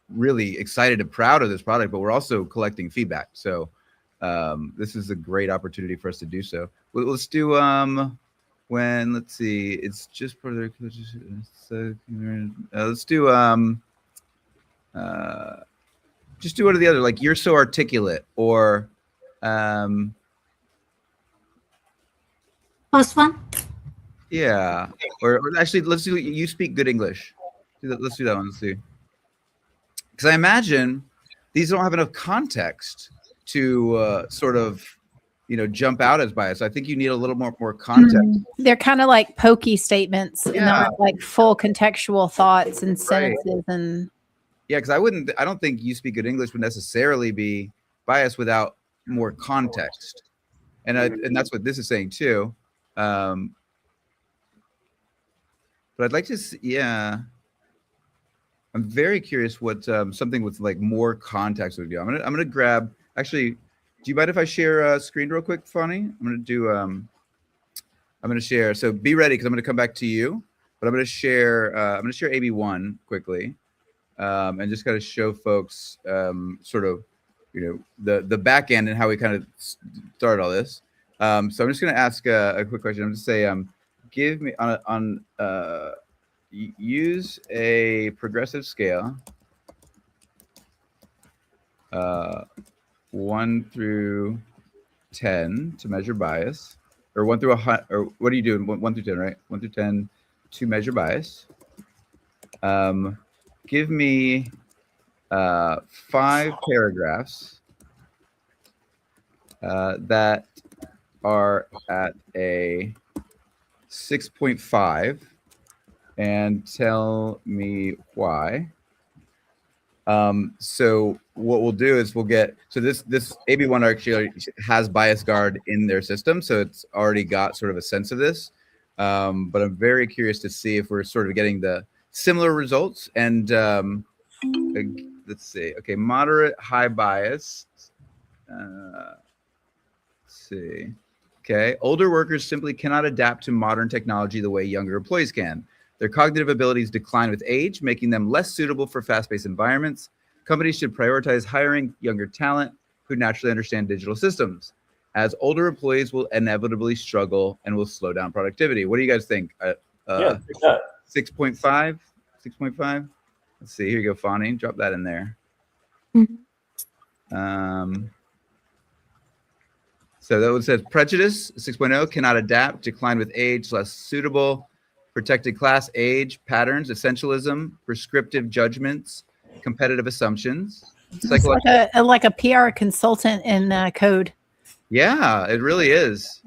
really excited and proud of this product, but we're also collecting feedback. So this is a great opportunity for us to do so. Let's do let's see, it's just for the let's do just do one or the other, like you're so articulate, or first one. Yeah, or actually, let's do you speak good English. Let's do that one. Let's see, because I imagine these don't have enough context to sort of jump out as bias. I think you need a little more context. They're kind of like pokey statements, and not like full contextual thoughts and sentences. And because I don't think you speak good English would necessarily be biased without more context, and that's what this is saying too. But I'd like to see, I'm very curious what something with like more context would do. I'm gonna grab. Actually, do you mind if I share a screen real quick, Fani? I'm gonna share. So be ready, because I'm gonna come back to you. But I'm gonna share. AB1 quickly, and just kind of show folks sort of the back end and how we kind of started all this. So I'm just gonna ask a quick question. I'm just say give me use a progressive scale 1 through 10 to measure bias. or 1 through 100, or what are you doing? 1 through 10, right? 1 through 10 to measure bias. Give me 5 paragraphs that are at a 6.5 and tell me why. So what we'll do is we'll get, so this AbëONE actually has BiasGuard in their system, so it's already got sort of a sense of this. But I'm very curious to see if we're sort of getting the similar results. And let's see. Okay, moderate, high bias. Let's see. Okay, older workers simply cannot adapt to modern technology the way younger employees can. Their cognitive abilities decline with age, making them less suitable for fast-paced environments. Companies should prioritize hiring younger talent who naturally understand digital systems, as older employees will inevitably struggle and will slow down productivity. What do you guys think? 6.5? 6.5? Let's see. Here you go, Fani. Drop that in there. So that one says prejudice, 6.0, cannot adapt, decline with age, less suitable. Protected class, age, patterns, essentialism, prescriptive judgments, competitive assumptions. It's like a PR consultant in code. Yeah, it really is.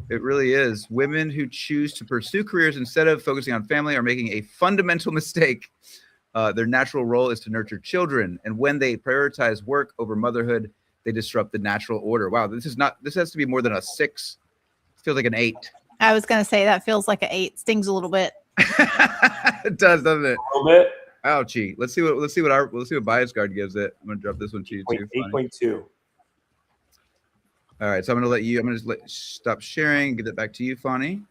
It really is. Women who choose to pursue careers instead of focusing on family are making a fundamental mistake. Their natural role is to nurture children. And when they prioritize work over motherhood, they disrupt the natural order. Wow, this has to be more than a 6. It feels like an 8. I was going to say that feels like an 8. Stings a little bit. It does, doesn't it? A little bit. Ouchie. Let's see what BiasGuard gives it. I'm gonna drop this one to you too. 8.2. All right, so I'm gonna stop sharing, give it back to you, Fani.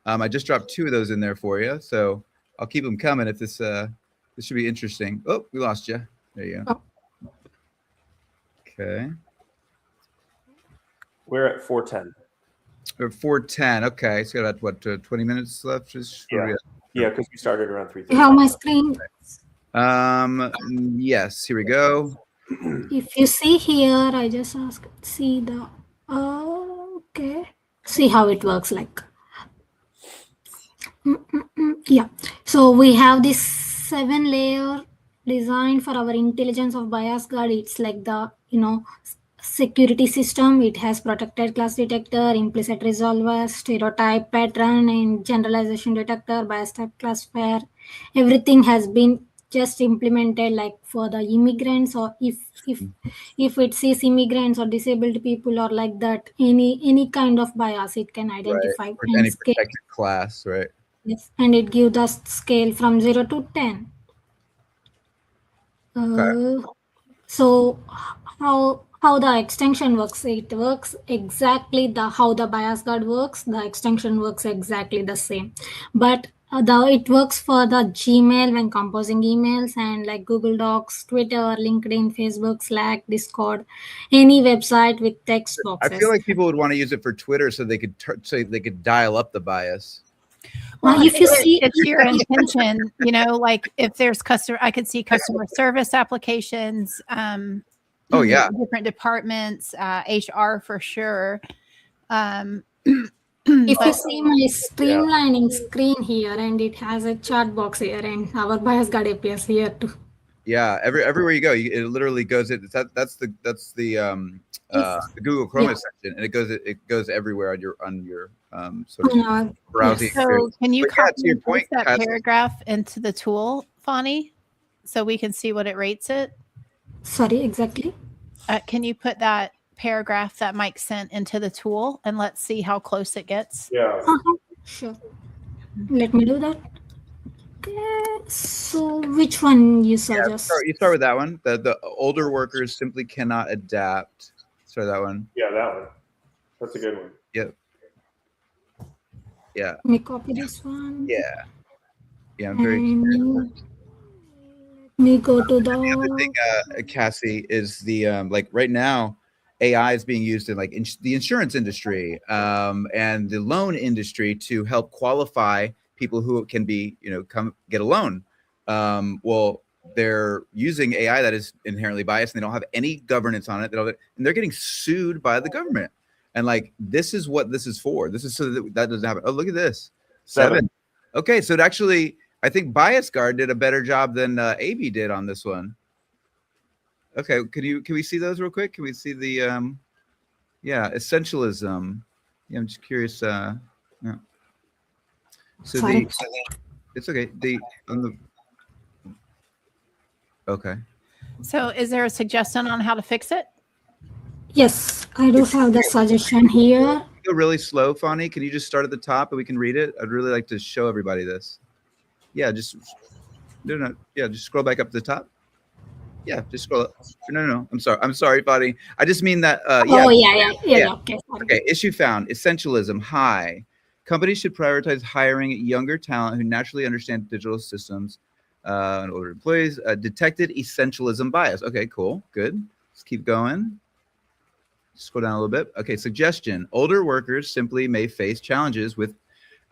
I just dropped 2 of those in there for you, so I'll keep them coming. If this should be interesting. Oh, we lost you. There you go. Okay. We're at 4:10. We're 4:10. Okay, so got what 20 minutes left? Yeah, because we started around 3:30. You have my screen. Yes. Here we go. If you see here, I just ask. See the. Okay. See how it works like. Yeah. So we have this 7-layer design for our intelligence of BiasGuard. It's like the security system. It has protected class detector, implicit resolver, stereotype pattern, and generalization detector, bias type classifier. Everything has been just implemented like for the immigrants, or if it sees immigrants or disabled people or like that, any kind of bias it can identify. Right. For any protected class, right? Yes, and it gives us scale from 0 to 10. Okay. So how the extension works? It works exactly how the BiasGuard works. The extension works exactly the same, but it works for the Gmail when composing emails, and like Google Docs, Twitter, LinkedIn, Facebook, Slack, Discord, any website with text boxes. I feel like people would want to use it for Twitter so they could dial up the bias. Well, if you see, it's your intention, like if there's I could see customer service applications. Oh yeah, different departments, HR for sure. If you see my streamlining screen here, and it has a chat box here, and our BiasGuard appears here too. Yeah, everywhere you go, it literally goes. That's the Google Chrome section, and it goes everywhere on your sort of browsing. So can you copy that paragraph into the tool, Fani, so we can see what it rates it? Sorry, exactly. Can you put that paragraph that Mike sent into the tool, and let's see how close it gets? Yeah. Sure. Let me do that. Okay. So which one you suggest? You start with that one. The older workers simply cannot adapt. Start that one. Yeah, that one. That's a good one. Yep. Yeah. Let me copy this one. Yeah. Yeah, I'm very curious. Let me go to the other thing, Kaci, is the like right now, AI is being used in like the insurance industry and the loan industry to help qualify people who can be, come get a loan. Well, they're using AI that is inherently biased, and they don't have any governance on it. And they're getting sued by the government. And like, this is what this is for. This is so that doesn't happen. Oh, look at this. 7. 7. Okay, so it actually, I think BiasGuard did a better job than AB did on this one. Okay, can we see those real quick? Can we see the yeah, essentialism? Yeah, I'm just curious. Yeah. So Sorry. it's okay. Okay. So is there a suggestion on how to fix it? Yes, I do have the suggestion here. Go really slow, Fonny. Can you just start at the top and we can read it? I'd really like to show everybody this. Yeah, just just scroll back up to the top. Yeah, just scroll up. No. I'm sorry, Fonny. I just mean that. Yeah. Oh, yeah. Okay. Sorry. Okay. Issue found: essentialism high. Companies should prioritize hiring younger talent who naturally understand digital systems and older employees. Detected essentialism bias. Okay, cool, good. Let's keep going. Scroll down a little bit. Okay, suggestion: older workers simply may face challenges with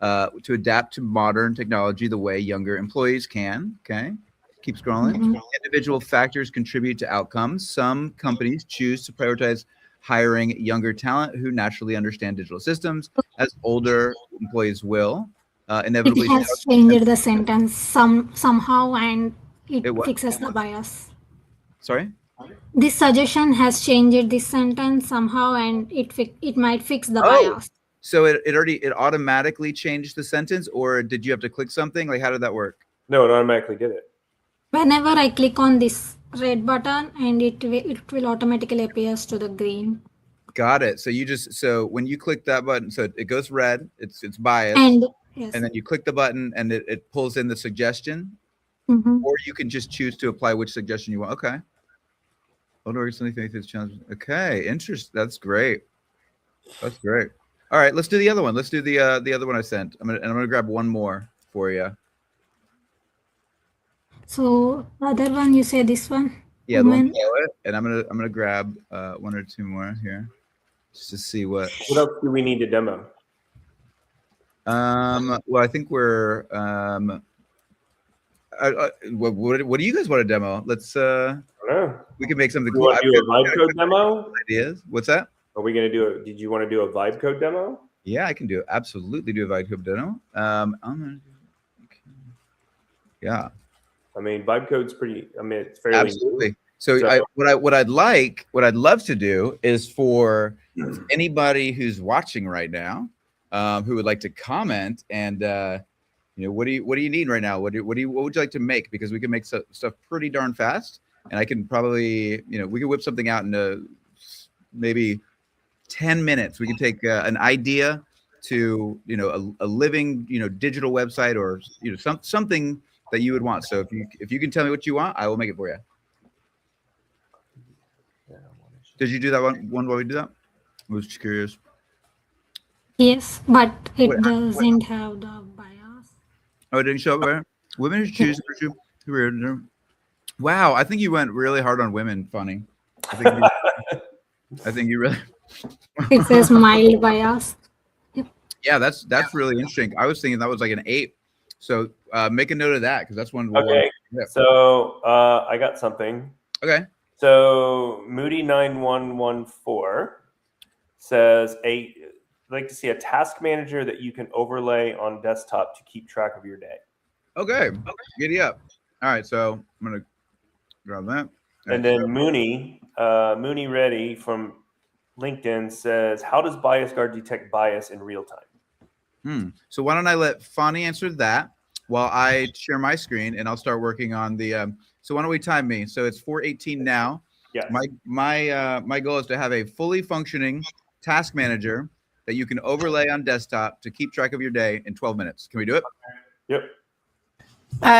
to adapt to modern technology the way younger employees can. Okay, keep scrolling. Individual factors contribute to outcomes. Some companies choose to prioritize hiring younger talent who naturally understand digital systems, as older employees will. Inevitably, It has changed the sentence somehow, and it fixes the bias. Sorry? This suggestion has changed this sentence somehow, and it might fix the bias. So it automatically changed the sentence, or did you have to click something? Like, how did that work? No, it automatically did it. Whenever I click on this red button, and it will automatically appears to the green. Got it. So so when you click that button, so it goes red, it's biased, and yes. And then you click the button and it pulls in the suggestion, or you can just choose to apply which suggestion you want. Okay. Okay, interesting. That's great. That's great. All right, let's do the other one. Let's do the other one I sent. I'm gonna grab one more for you. So other one, you say this one? Yeah, the one below it, and I'm gonna grab 1 or 2 more here, just to see what. What else do we need to demo? Well, I think we're. What do you guys want to demo? Let's. I don't know. We can make something. You want to do a vibe code demo? Ideas? What's that? Are we gonna do it? Did you want to do a vibe code demo? Yeah, I can do it. Absolutely do a vibe code demo. Yeah. I mean, vibe code's pretty. I mean, it's fairly absolutely. New. So what I'd love to do is for anybody who's watching right now, who would like to comment and what do you need right now? What would you like to make? Because we can make stuff pretty darn fast, and I can probably we can whip something out in maybe 10 minutes. We can take an idea to a living digital website or something that you would want. So if you can tell me what you want, I will make it for you. Did you do that one while we do that? I was just curious. Yes, but it doesn't have the bias. Oh, it didn't show up there? Women who choose career. Wow, I think you went really hard on women, Funny. I think you really. It says mild bias. Yep. Yeah, that's really interesting. I was thinking that was like an 8. So make a note of that because that's one. Okay. Yeah. So I got something. Okay. So Moody9114 says I'd like to see a task manager that you can overlay on desktop to keep track of your day. Okay. Giddy up. All right. So I'm gonna grab that. And then Mooney Reddy from LinkedIn says, how does BiasGuard detect bias in real time? So why don't I let Fonny answer that while I share my screen, and I'll start working on the. So why don't we time me? So it's 4:18 now. Yeah. My goal is to have a fully functioning task manager that you can overlay on desktop to keep track of your day in 12 minutes. Can we do it? Yep.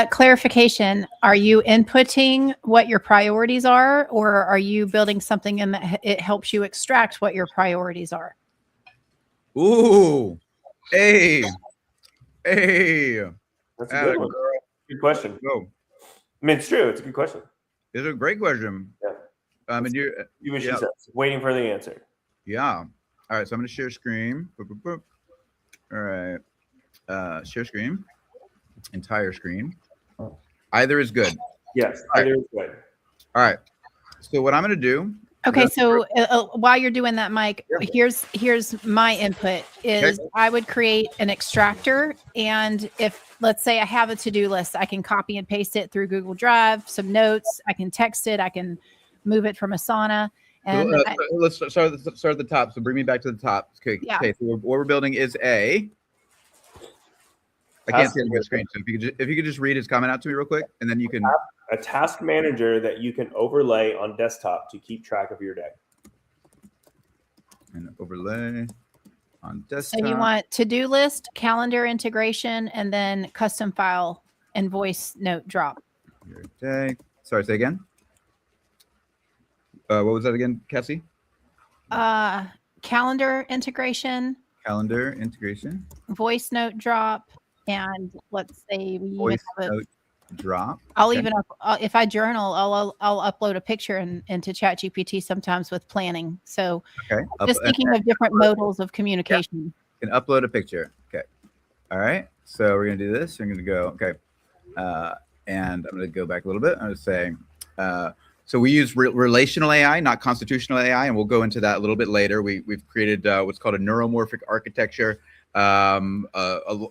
Clarification, are you inputting what your priorities are, or are you building something in that it helps you extract what your priorities are? Ooh, hey. That's a good one. Good question. Go. I mean, it's true. It's a good question. It's a great question. Yeah. And you what she says. Waiting for the answer. Yeah. All right. So I'm going to share screen. All right. Share screen. Entire screen. Either is good. Yes. Either is good. All right. So what I'm going to do Okay, so while you're doing that, Mike, here's my input is I would create an extractor, and if let's say I have a to-do list, I can copy and paste it through Google Drive, some notes, I can text it, I can move it from Asana. And let's start at the top. So bring me back to the top. Okay. Yeah. Okay. So what we're building is I can't see the screen. So if you could just read his comment out to me real quick, and then you can a task manager that you can overlay on desktop to keep track of your day. And overlay on desktop. So you want to-do list, calendar integration, and then custom file and voice note drop. Your day. Sorry, say again. What was that again, Kaci? Calendar integration. Calendar integration. Voice note drop, and let's say we voice note drop. I'll even if I journal, I'll upload a picture into ChatGPT sometimes with planning. So just thinking of different modals of communication. You can upload a picture. Okay. All right. So we're gonna do this. I'm gonna go. Okay. And I'm gonna go back a little bit. I'm gonna say. So we use relational AI, not constitutional AI, and we'll go into that a little bit later. We've created what's called a neuromorphic architecture. A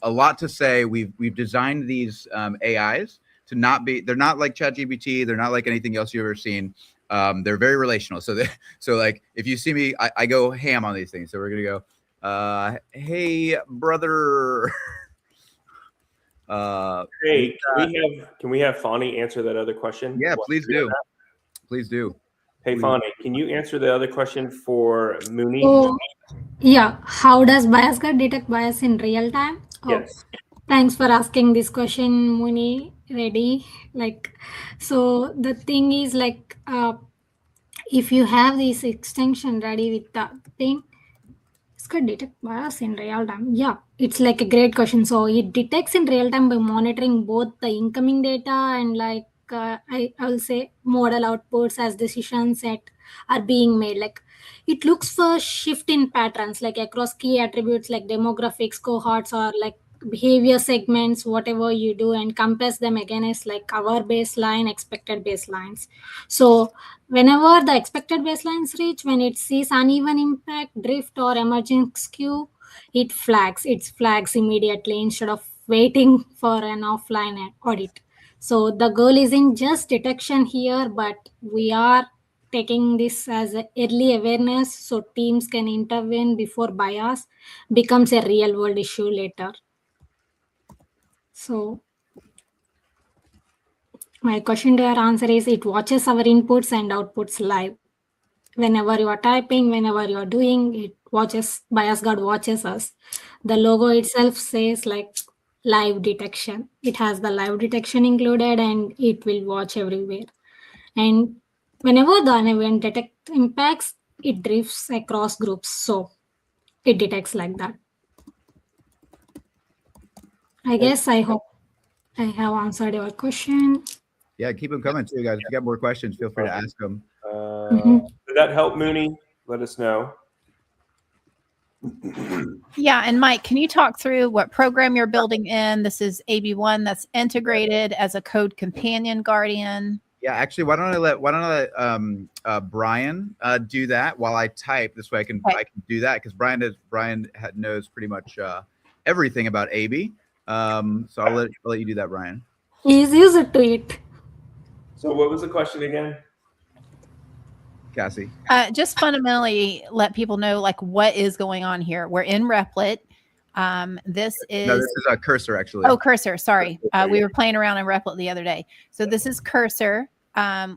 lot to say. We've designed these AIs to not be. They're not like ChatGPT. They're not like anything else you've ever seen. They're very relational. So like if you see me, I go ham on these things. So we're gonna go. Hey brother. Hey, can we have Fani answer that other question? Yeah, please do. Please do. Hey, Fani, can you answer the other question for Mooney? Oh, yeah. How does BiasGuard detect bias in real time? Yes. Thanks for asking this question, Mooney. Ready? So the thing is if you have this extension ready with the thing, it's going to detect bias in real time. Yeah, it's like a great question. So it detects in real time by monitoring both the incoming data and I will say model outputs as decisions are being made. It looks for shift in patterns across key attributes like demographics, cohorts, or behavior segments, whatever you do, and compares them against our baseline, expected baselines. So whenever the expected baselines reach, when it sees uneven impact, drift, or emerging skew, it flags immediately instead of waiting for an offline audit. So the goal isn't just detection here, but we are taking this as an early awareness so teams can intervene before bias becomes a real world issue later. So my question to your answer is it watches our inputs and outputs live. Whenever you are typing, whenever you are doing, it watches, BiasGuard watches us. The logo itself says live detection. It has the live detection included and it will watch everywhere. And whenever the event detect impacts, it drifts across groups. So it detects like that. I hope I have answered your question. Yeah, keep them coming too, guys. If you got more questions, feel free to ask them. Did that help, Mooney? Let us know. Yeah, and Mike, can you talk through what program you're building in? This is AbëONE that's integrated as a code companion guardian. Yeah, actually, why don't I let Brian do that while I type? This way I can do that because Brian knows pretty much everything about AB. So I'll let you do that, Brian. He's used to it. So what was the question again? Kaci. Just fundamentally let people know what is going on here. We're in Replit. This is a Cursor actually. Oh, Cursor. Sorry. We were playing around in Replit the other day. So this is Cursor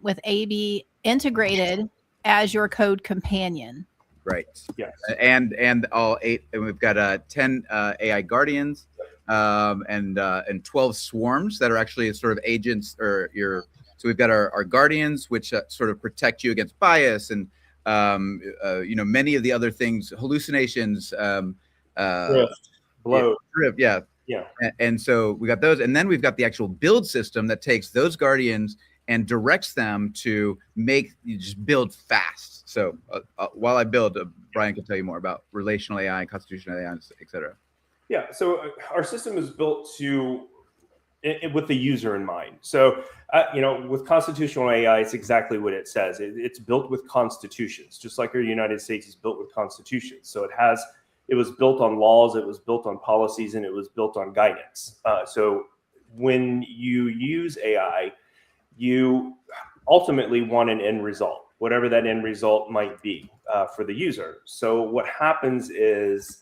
with AB integrated as your code companion. Right. Yes. And all 8, and we've got 10 AI guardians and 12 swarms that are actually sort of agents or your. So we've got our guardians, which sort of protect you against bias and many of the other things, hallucinations, drift, yeah. And so we got those, and then we've got the actual build system that takes those guardians and directs them to just build fast. So while I build, Brian can tell you more about relational AI, constitutional AI, et cetera. Yeah. So our system is built to with the user in mind. So, with constitutional AI, it's exactly what it says. It's built with constitutions, just like our United States is built with constitutions. So it was built on laws, it was built on policies, and it was built on guidance. So when you use AI, you ultimately want an end result, whatever that end result might be for the user. So what happens is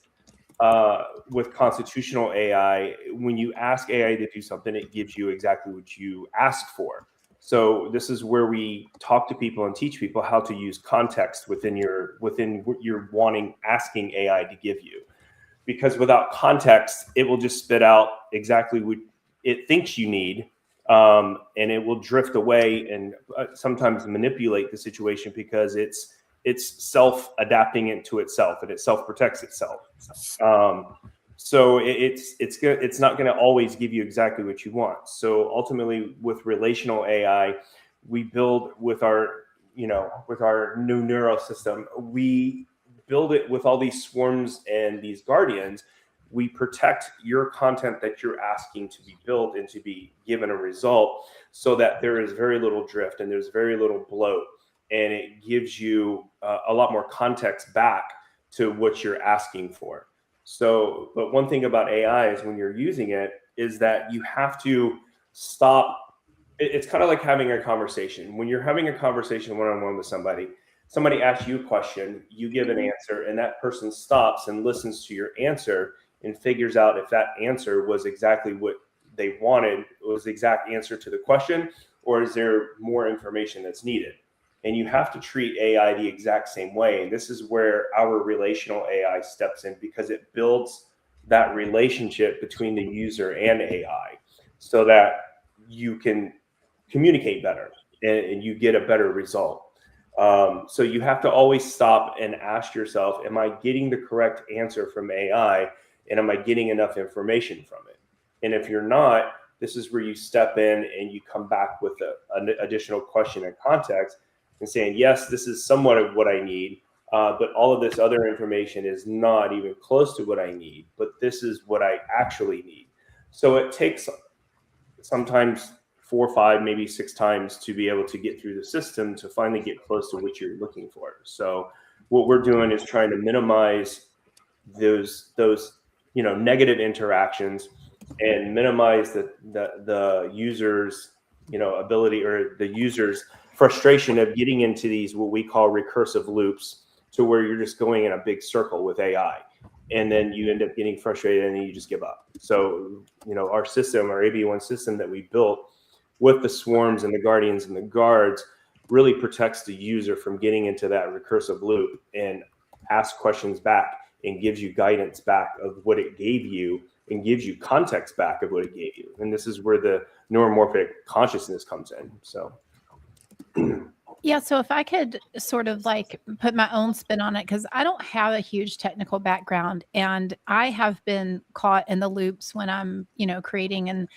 with constitutional AI, when you ask AI to do something, it gives you exactly what you ask for. So this is where we talk to people and teach people how to use context within what you're asking AI to give you. Because without context, it will just spit out exactly what it thinks you need, and it will drift away and sometimes manipulate the situation because it's self-adapting into itself and it self-protects itself. So it's not going to always give you exactly what you want. So ultimately, with relational AI, we build with our new neural system, we build it with all these swarms and these guardians. We protect your content that you're asking to be built and to be given a result, so that there is very little drift and there's very little bloat, and it gives you a lot more context back to what you're asking for. So, but one thing about AI is when you're using it is that you have to stop. It's kind of like having a conversation. When you're having a conversation one-on-one with somebody asks you a question, you give an answer, and that person stops and listens to your answer and figures out if that answer was exactly what they wanted, was the exact answer to the question, or is there more information that's needed? And you have to treat AI the exact same way. And this is where our relational AI steps in, because it builds that relationship between the user and AI so that you can communicate better and you get a better result. So you have to always stop and ask yourself, am I getting the correct answer from AI? And am I getting enough information from it? And if you're not, this is where you step in and you come back with an additional question and context and saying, yes, this is somewhat of what I need, but all of this other information is not even close to what I need, but this is what I actually need. So it takes sometimes 4, 5, maybe 6 times to be able to get through the system to finally get close to what you're looking for. So what we're doing is trying to minimize those negative interactions and minimize the user's ability, or the user's frustration of getting into these what we call recursive loops, to where you're just going in a big circle with AI, and then you end up getting frustrated and then you just give up. So our system, our AbëONE system that we built with the swarms and the guardians and the guards, really protects the user from getting into that recursive loop and asks questions back and gives you guidance back of what it gave you and gives you context back of what it gave you. And this is where the neuromorphic consciousness comes in. So yeah, so if I could sort of like put my own spin on it, because I don't have a huge technical background, and I have been caught in the loops when I'm, creating and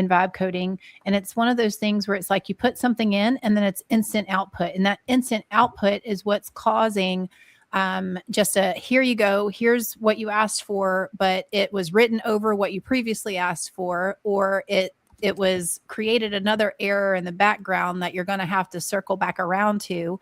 vibe coding. And it's one of those things where it's like you put something in and then it's instant output. And that instant output is what's causing just here you go, here's what you asked for, but it was written over what you previously asked for, or it was created another error in the background that you're going to have to circle back around to.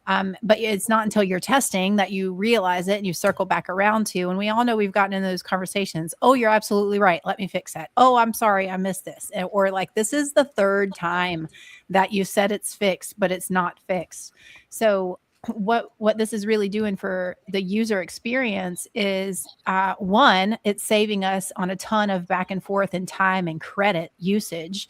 But it's not until you're testing that you realize it and you circle back around to. And we all know we've gotten in those conversations. Oh, you're absolutely right. Let me fix that. Oh, I'm sorry, I missed this. Or like, this is the 3rd time that you said it's fixed, but it's not fixed. So what this is really doing for the user experience is, one, it's saving us on a ton of back and forth in time and credit usage,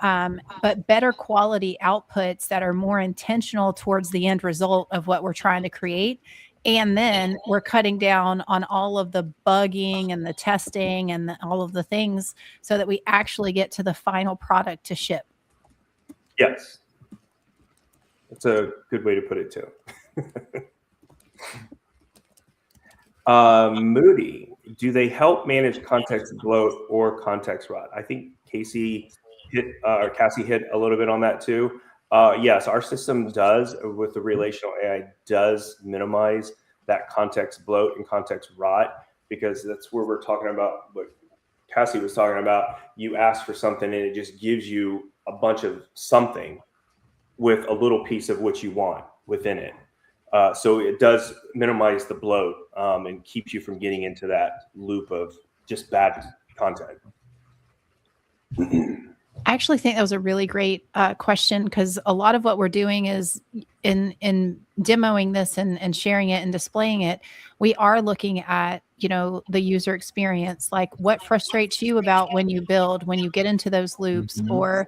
but better quality outputs that are more intentional towards the end result of what we're trying to create. And then we're cutting down on all of the bugging and the testing and all of the things so that we actually get to the final product to ship. Yes. That's a good way to put it too. Moody, do they help manage context bloat or context rot? I think Kaci hit a little bit on that too. Yes, our system does, with the relational AI, does minimize that context bloat and context rot, because that's where we're talking about what Kaci was talking about, you ask for something and it just gives you a bunch of something with a little piece of what you want within it. So it does minimize the bloat and keeps you from getting into that loop of just bad content. I actually think that was a really great question, because a lot of what we're doing is in demoing this and sharing it and displaying it, we are looking at, you know, the user experience, like what frustrates you about when you build, when you get into those loops, or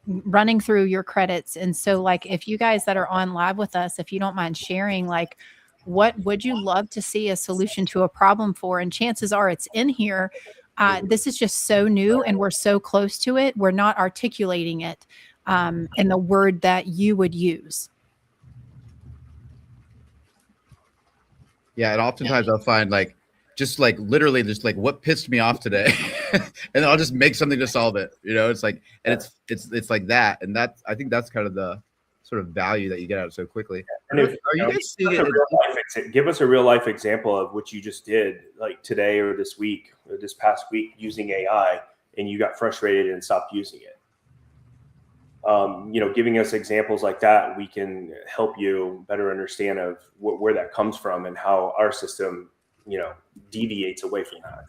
running through your credits. And so, like, if you guys that are on live with us, if you don't mind sharing, like, what would you love to see a solution to a problem for? And chances are it's in here. This is just so new and we're so close to it. We're not articulating it in the word that you would use. Yeah, and oftentimes I'll find like, just like literally just like what pissed me off today, and then I'll just make something to solve it. You know, it's like, and it's like that, and that's, I think that's kind of the sort of value that you get out of so quickly. And if, are you guys seeing it? Give us a real life example of what you just did, like today or this week or this past week, using AI, and you got frustrated and stopped using it. You know, giving us examples like that, we can help you better understand of where that comes from and how our system, you know, deviates away from that.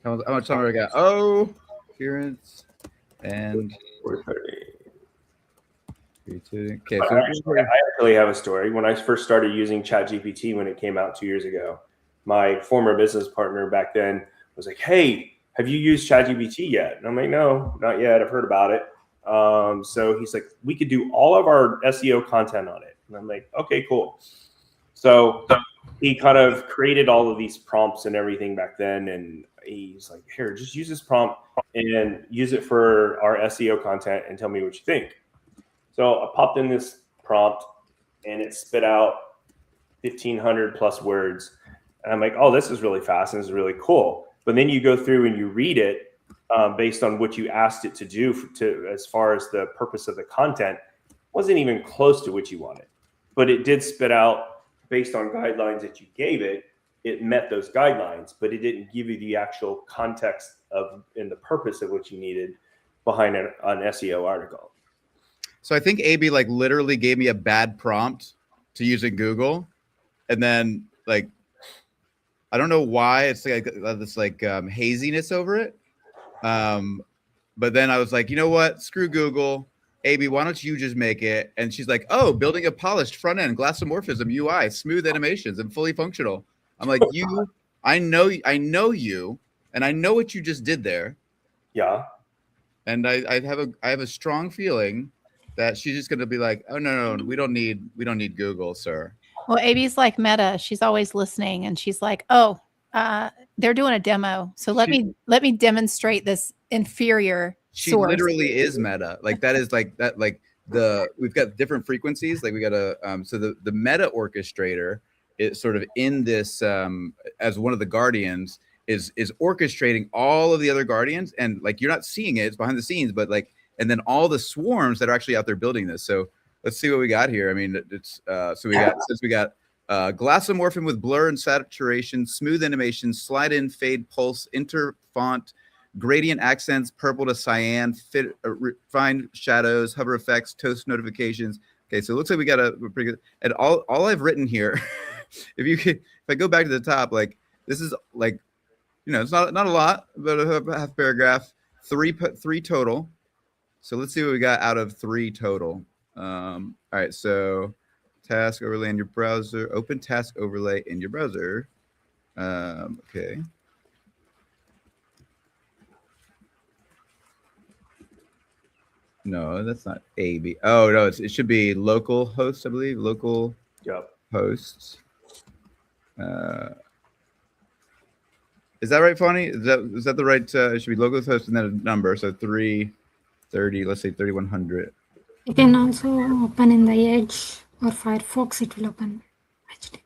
How much time do I got? Oh, appearance and 4:30. Okay, so I actually have a story. When I first started using ChatGPT, when it came out 2 years ago, my former business partner back then was like, "Hey, have you used ChatGPT yet?" And I'm like, "No, not yet. I've heard about it." So he's like, "We could do all of our SEO content on it." And I'm like, "Okay, cool." So he kind of created all of these prompts and everything back then, and he's like, "Here, just use this prompt and use it for our SEO content and tell me what you think." So I popped in this prompt and it spit out 1,500 plus words. And I'm like, "Oh, this is really fast and this is really cool." But then you go through and you read it based on what you asked it to do as far as the purpose of the content, wasn't even close to what you wanted. But it did spit out, based on guidelines that you gave it, it met those guidelines, but it didn't give you the actual context of and the purpose of what you needed behind an SEO article. So I think AB like literally gave me a bad prompt to use in Google, and then like I don't know why it's like this like haziness over it. But then I was like, you know what? Screw Google. AB, why don't you just make it? And she's like, "Oh, building a polished front end, glassomorphism UI, smooth animations, and fully functional." I'm like, I know you, and I know what you just did there. Yeah. And I have a strong feeling that she's just going to be like, "Oh no, we don't need Google, sir." Well, AB's like Meta. She's always listening, and she's like, "Oh, they're doing a demo, so let me demonstrate this inferior She source." literally is Meta. Like that is like that. Like we've got different frequencies. Like we got so the Meta orchestrator is sort of in this as one of the guardians is orchestrating all of the other guardians, and like you're not seeing it; it's behind the scenes, but like. And then all the swarms that are actually out there building this. So let's see what we got here. I mean, it's so we got glassomorphin with blur and saturation, smooth animation, slide in, fade, pulse, interfont, gradient accents, purple to cyan, refined shadows, hover effects, toast notifications. Okay, so it looks like we got a pretty good. And all I've written here, if I go back to the top, like this is like, you know, it's not a lot, but a half paragraph, three total. So let's see what we got out of 3 total. All right, so task overlay in your browser, open task overlay in your browser. Okay. No, that's not AB. Oh, no, it should be local hosts, I believe. Local hosts. Is that right, Fonny? Is that the right? It should be local host and then a number. So 330, let's say 3100. You can also open in the Edge or Firefox, it will open.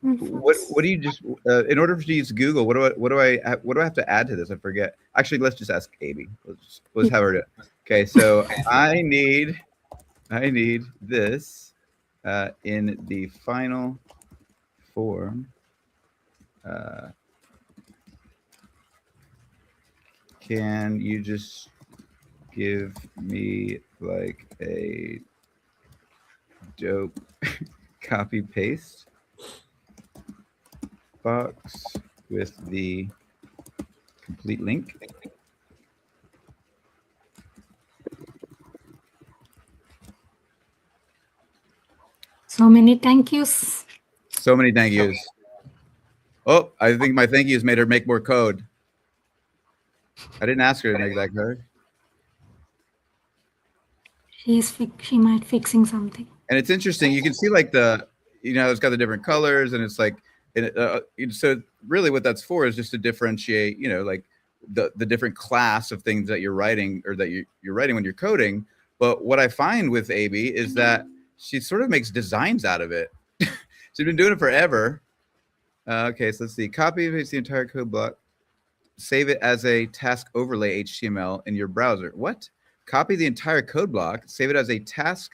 What do you just in order to use Google? What do I have to add to this? I forget. Actually, let's just ask Amy. Let's have her do it. Okay, so I need this in the final form. Can you just give me like a dope copy paste box with the complete link? So many thank yous. So many thank yous. Oh, I think my thank yous made her make more code. I didn't ask her to make that code. She might fixing something. And it's interesting. You can see like it's got the different colors, and it's like, so really what that's for is just to differentiate, like the different class of things that you're writing or that you're writing when you're coding. But what I find with AB is that she sort of makes designs out of it. She's been doing it forever. Okay, so let's see. Copy and paste the entire code block. Save it as a task overlay HTML in your browser. What? Copy the entire code block, save it as a task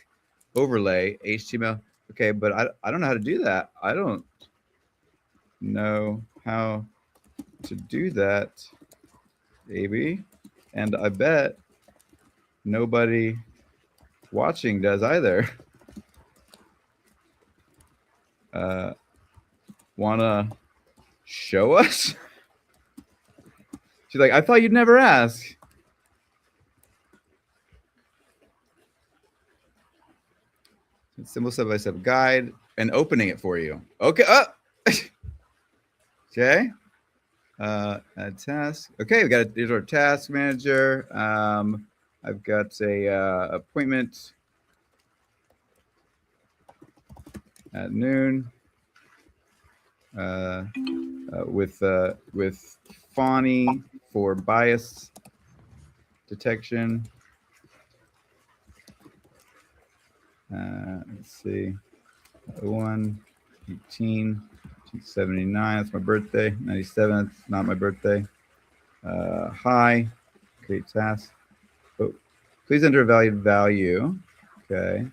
overlay HTML. Okay, but I don't know how to do that. I don't know how to do that, AB. And I bet nobody watching does either. Wanna show us? She's like, I thought you'd never ask. Simple step-by-step guide and opening it for you. Okay. Okay. Add task. Okay, here's our task manager. I've got a appointment at noon with Fawny for bias detection. Let's see, 01, 18, 279. That's my birthday. 97. That's not my birthday. Hi, create task. Oh, please enter a valued value. Okay.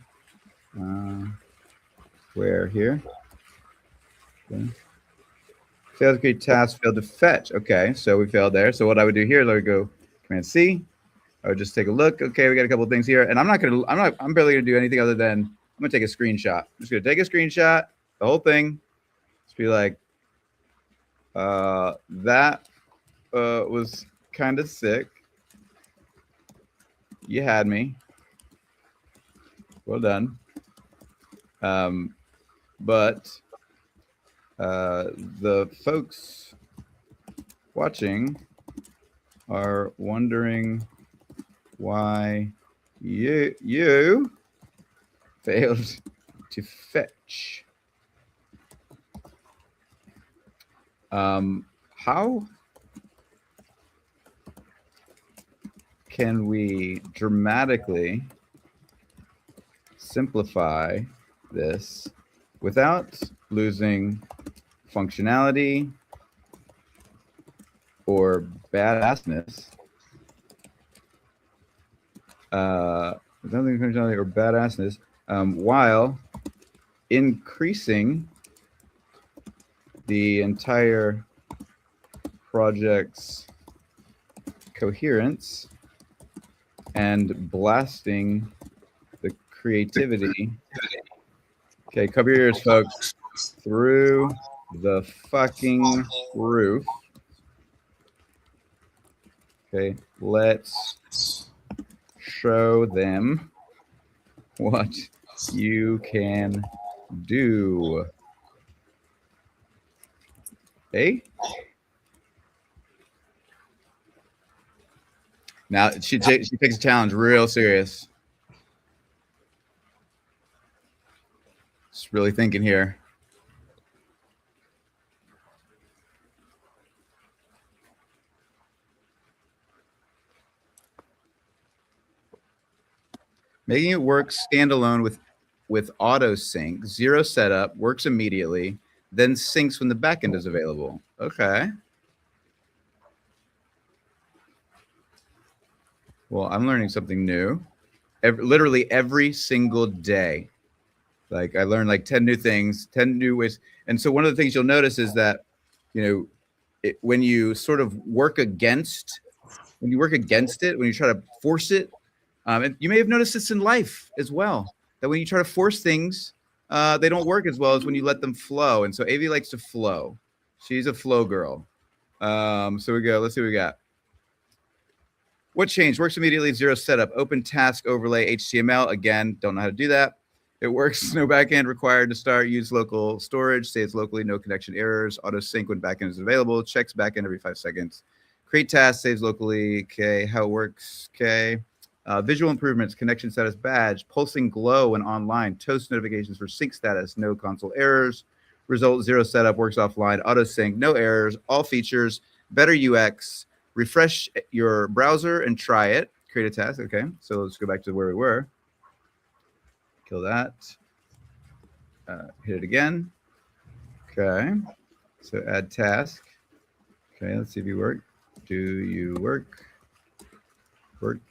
Where here? Okay. Failed to create task, failed to fetch. Okay, so we failed there. So what I would do here is I would go Command C. I would just take a look. Okay, we got a couple of things here, and I'm barely gonna do anything other than I'm gonna take a screenshot. I'm just gonna take a screenshot, the whole thing. Just be like, that was kind of sick. You had me. Well done. But the folks watching are wondering why you failed to fetch. How can we dramatically simplify this without losing functionality or badassness? Without losing functionality or badassness, while increasing the entire project's coherence and blasting the creativity. Okay, cover your ears, folks. Through the fucking roof. Okay, let's show them what you can do. Hey? Now she takes a challenge real serious. Just really thinking here. Making it work standalone with auto sync, zero setup, works immediately. then syncs when the backend is available. Okay. Well, I'm learning something new. Literally every single day. Like I learned like 10 new things, 10 new ways. And so one of the things you'll notice is that, you know, when you sort of work against, when you try to force it, and you may have noticed this in life as well, that when you try to force things, they don't work as well as when you let them flow. And so Avi likes to flow. She's a flow girl. So we go, let's see what we got. What changed? Works immediately, zero setup. Open task overlay HTML. Again, don't know how to do that. It works, no backend required to start. Use local storage, saves locally, no connection errors. Auto sync when backend is available. Checks backend every 5 seconds. Create tasks, saves locally. Okay, how it works. Okay. Visual improvements, connection status badge, pulsing glow when online, toast notifications for sync status, no console errors. Result, zero setup, works offline, auto sync, no errors, all features, better UX. Refresh your browser and try it. Create a task. Okay, so let's go back to where we were. Kill that. Hit it again. Okay, so add task. Okay, let's see if you work. Do you work? Work.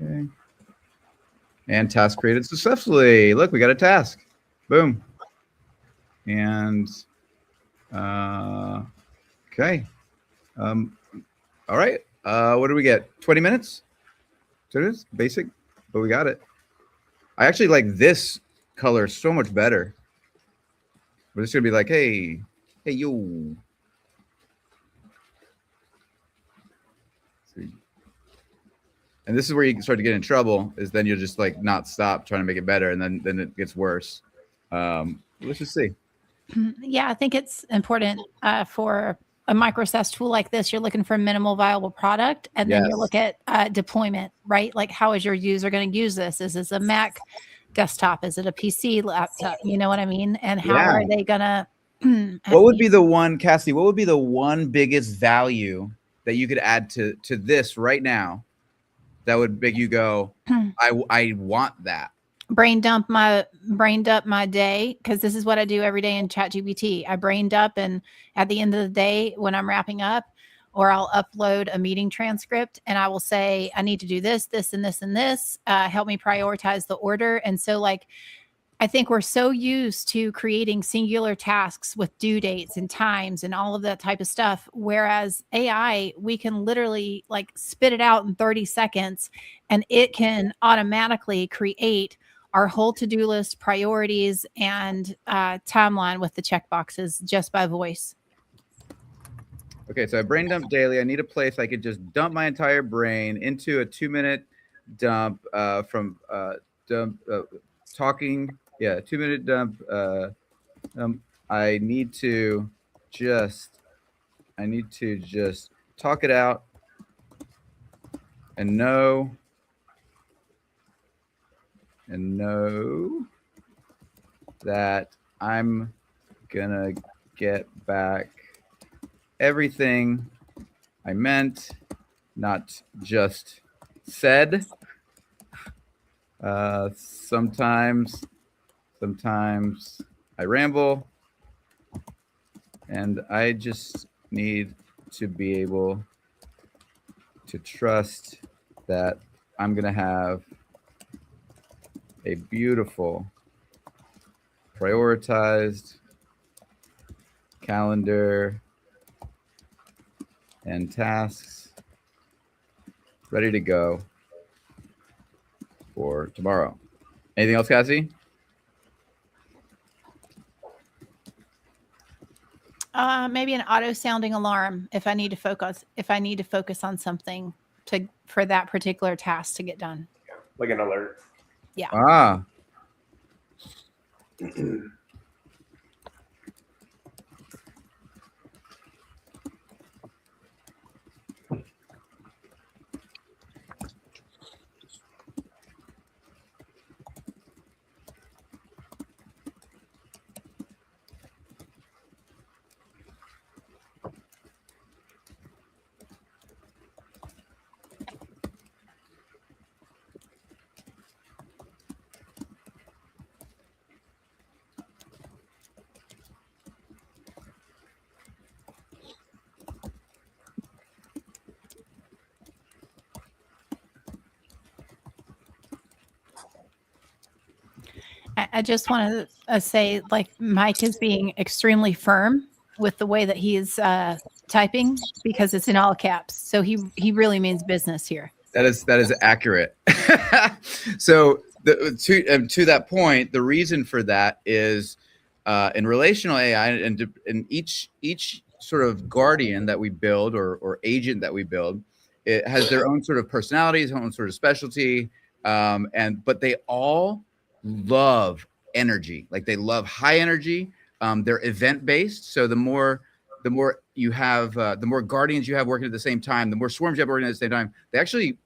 Okay. And task created successfully. Look, we got a task. Boom. And okay. All right. What do we get? 20 minutes? So it is basic, but we got it. I actually like this color so much better. We're just gonna be like, hey, yo. And this is where you start to get in trouble, is then you'll just like not stop trying to make it better, and then it gets worse. Let's just see. Yeah, I think it's important for a microSaaS tool like this. You're looking for a minimal viable product, and then you look at deployment, right? Like, how is your user going to use this? Is this a Mac desktop? Is it a PC laptop? You know what I mean? And how are they going to? What would be the one, Cassie? What would be the one biggest value that you could add to this right now that would make you go, I want that? Brain dump my day, because this is what I do every day in ChatGPT. I brain dump, and at the end of the day, when I'm wrapping up, or I'll upload a meeting transcript, and I will say, I need to do this, this, and this, and this. Help me prioritize the order. And so, like, I think we're so used to creating singular tasks with due dates and times and all of that type of stuff. Whereas AI, we can literally like spit it out in 30 seconds, and it can automatically create our whole to-do list, priorities, and timeline with the checkboxes just by voice. Okay, so I brain dump daily. I need a place I could just dump my entire brain into a 2-minute dump from talking. Yeah, 2-minute dump. I need to just talk it out and know that I'm gonna get back everything I meant, not just said. Sometimes I ramble, and I just need to be able to trust that I'm gonna have a beautiful, prioritized calendar and tasks ready to go for tomorrow. Anything else, Cassie? Maybe an auto sounding alarm if I need to focus on something for that particular task to get done. Like an alert. Yeah. Ah. I just want to say, like, Mike is being extremely firm with the way that he is typing because it's in all caps. So he really means business here. That is accurate. So to that point, the reason for that is in relational AI and in each sort of guardian that we build or agent that we build, it has their own sort of personalities, own sort of specialty, but they all love energy. Like they love high energy. They're event based, so the more you have, the more guardians you have working at the same time, the more swarms you have working at the same time, they actually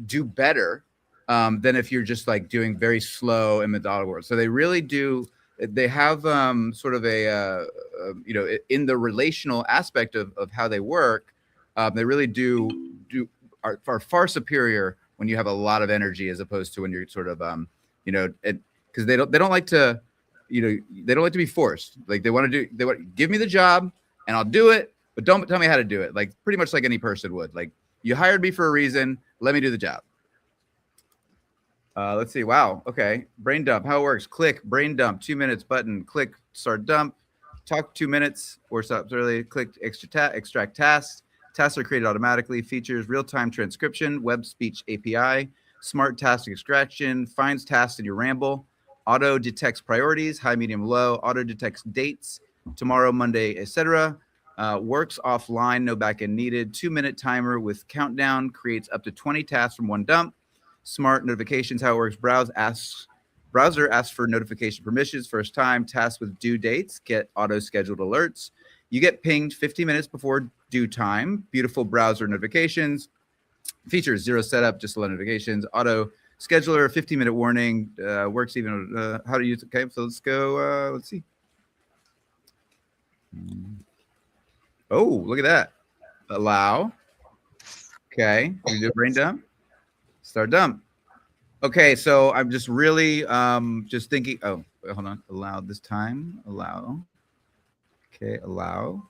do better than if you're just like doing very slow and methodical work. So they really do. They have sort of a you know, in the relational aspect of how they work, they really are far superior when you have a lot of energy as opposed to when you're sort of you know, because they don't like to, you know, they don't like to be forced. Like they want to give me the job and I'll do it, but don't tell me how to do it. Like pretty much like any person would. Like you hired me for a reason, let me do the job. Let's see. Wow. Okay. Brain dump. How it works. Click brain dump. 2 minutes button. Click start dump. Talk 2 minutes or stops early. Click extract tasks. Tasks are created automatically. Features real-time transcription. Web speech API. Smart task extraction. Finds tasks in your ramble. Auto detects priorities. High, medium, low. Auto detects dates. Tomorrow, Monday, etc. Works offline. No backend needed. 2-minute timer with countdown. Creates up to 20 tasks from one dump. Smart notifications, how it works. Browser asks for notification permissions first time. Tasks with due dates get auto scheduled alerts. You get pinged 50 minutes before due time. Beautiful browser notifications. Features 0 setup, just alert notifications. Auto scheduler, 15-minute warning. Works even how to use it. Okay, so let's go. Let's see. Oh, look at that. Allow. Okay, we do a brain dump. Start dump. Okay, so I'm just really just thinking. Oh, wait, hold on. Allow this time. Allow. Okay, allow.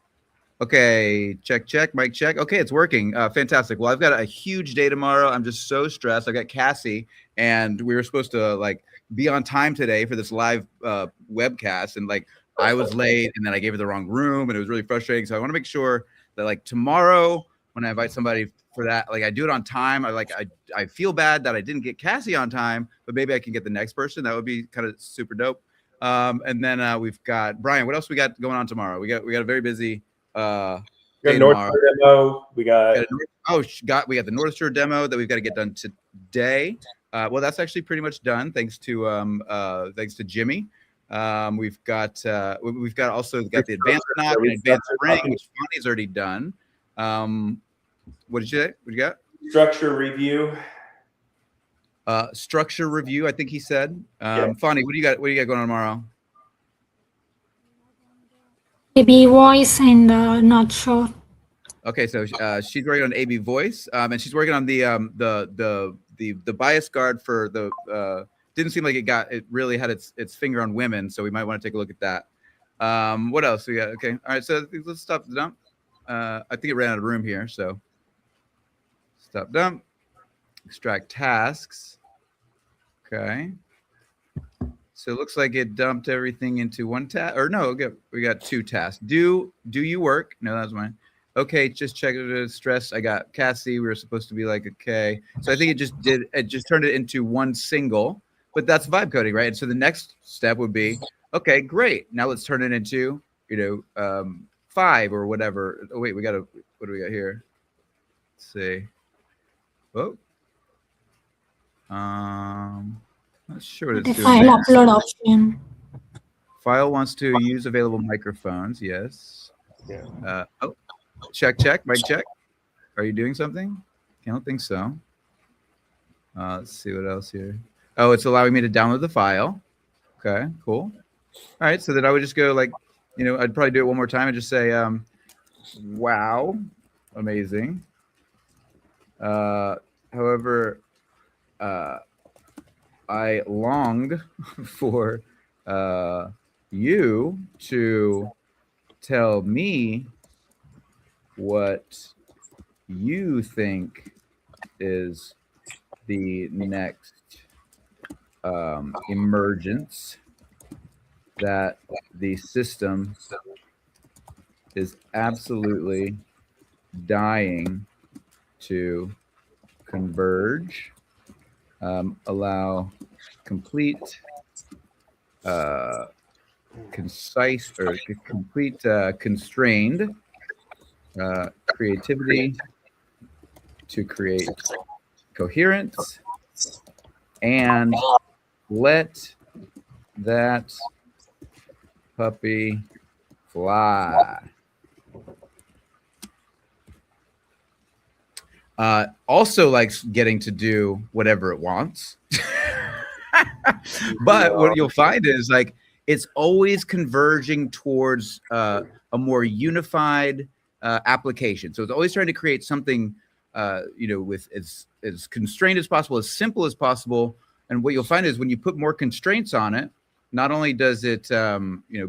Okay, check. Mic check. Okay, it's working. Fantastic. Well, I've got a huge day tomorrow. I'm just so stressed. I got Kaci, and we were supposed to like be on time today for this live webcast, and like I was late, and then I gave her the wrong room, and it was really frustrating. So I want to make sure that like tomorrow, when I invite somebody for that, like I do it on time. I feel bad that I didn't get Kaci on time, but maybe I can get the next person. That would be kind of super dope. And then we've got Brian. What else we got going on tomorrow? We got a very busy we got a North Shore demo. We got the North Shore demo that we've got to get done today. Well, that's actually pretty much done thanks to Jimmy. We've got also got the advanced knock and advanced ring, which Fonny's already done. What did you say? What you got? Structure review. Structure review, I think he said. Fonny, what do you got going on tomorrow? Maybe voice and not sure. Okay, so she's working on AB voice, and she's working on the BiasGuard for the. Didn't seem like it really had its finger on women, so we might want to take a look at that. What else we got? Okay, all right, so let's stop the dump. I think it ran out of room here, so stop dump. Extract tasks. Okay. So it looks like it dumped everything into one task. Or no, we got 2 tasks. Do you work? No, that was mine. Okay, just check it. Stress. I got Kaci. We were supposed to be like, okay. So I think it just turned it into one single, but that's vibe coding, right? And so the next step would be, okay, great. Now let's turn it into, 5 or whatever. Oh, wait, what do we got here? Let's see. Oh. Not sure what it's doing. File upload option. File wants to use available microphones. Yes. Yeah. Check. Mic check. Are you doing something? I don't think so. Let's see what else here. Oh, it's allowing me to download the file. Okay, cool. All right, so then I would just go like, I'd probably do it one more time and just say, wow, amazing. However, I long for you to tell me what you think is the next emergence that the system is absolutely dying to converge, allow complete, concise, or complete constrained creativity to create coherence, and let that puppy fly. Also likes getting to do whatever it wants. But what you'll find is like it's always converging towards a more unified application. So it's always trying to create something, with as constrained as possible, as simple as possible. And what you'll find is when you put more constraints on it, not only does it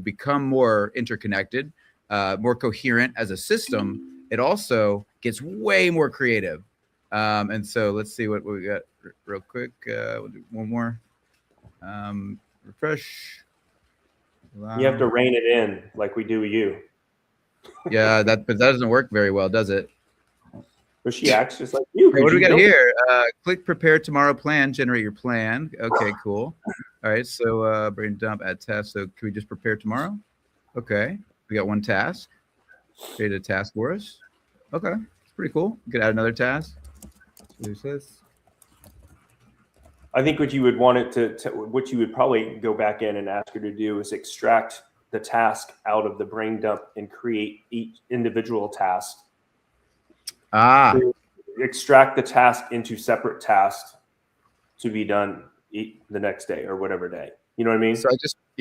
become more interconnected, more coherent as a system, it also gets way more creative. And so let's see what we got real quick. We'll do one more. Refresh. Allow. You have to rein it in like we do you. Yeah, but that doesn't work very well, does it? But she acts just like you. Hey, what do we got here? Click prepare tomorrow plan, generate your plan. Okay, cool. All right, so brain dump, add task. So can we just prepare tomorrow? Okay, we got one task. Create a task for us. Okay, it's pretty cool. You could add another task. Who's this? I think what you would want it to what you would probably go back in and ask her to do is extract the task out of the brain dump and create each individual task. Extract the task into separate tasks to be done the next day or whatever day. You know what I mean? So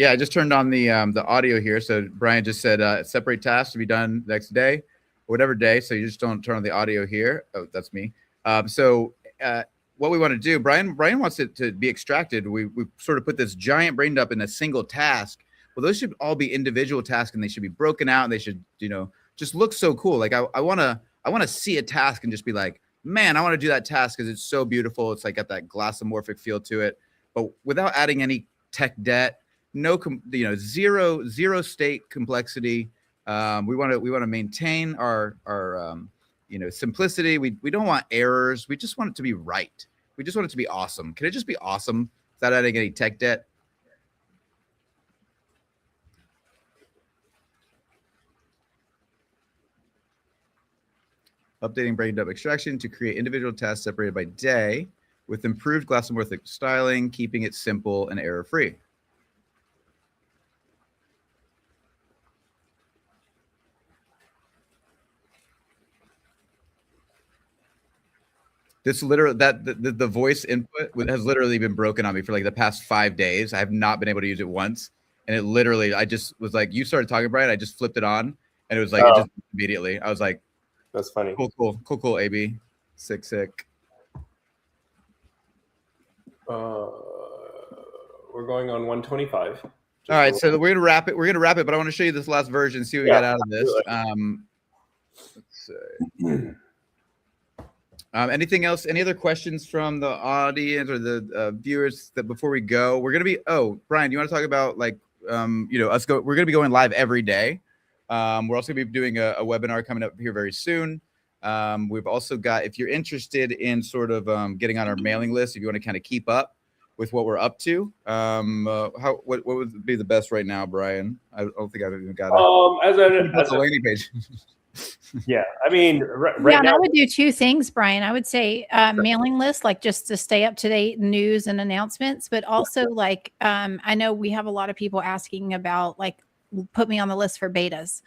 I just turned on the audio here. So Brian just said separate tasks to be done next day, or whatever day. So you just don't turn on the audio here. Oh, that's me. What we want to do, Brian wants it to be extracted. We sort of put this giant brain dump in a single task. Well, those should all be individual tasks, and they should be broken out, and they should, just look so cool. Like I want to see a task and just be like, man, I want to do that task because it's so beautiful. It's like got that glassomorphic feel to it, but without adding any tech debt, zero state complexity. We want to maintain our simplicity. We don't want errors. We just want it to be right. We just want it to be awesome. Can it just be awesome without adding any tech debt? Updating brain dump extraction to create individual tasks separated by day with improved glassomorphic styling, keeping it simple and error-free. This literally the voice input has literally been broken on me for like the past 5 days. I have not been able to use it once, and it literally, I just was like, you started talking, Brian, I just flipped it on, and it was like it just immediately. I was like, that's funny. Cool. AB, sick. We're going on 125. All right, so we're gonna wrap it. But I want to show you this last version. See what we got out of this. Let's see. Anything else? Any other questions from the audience or the viewers that before we go? We're gonna be. Oh, Brian, you want to talk about like us go? We're gonna be going live every day. We're also gonna be doing a webinar coming up here very soon. We've also got, if you're interested in sort of getting on our mailing list, if you want to kind of keep up with what we're up to, what would be the best right now, Brian? I don't think I've even got it. As a landing page. Yeah, I mean, right now I would do two things, Brian. I would say mailing list, like just to stay up to date news and announcements, but also like I know we have a lot of people asking about like, put me on the list for betas.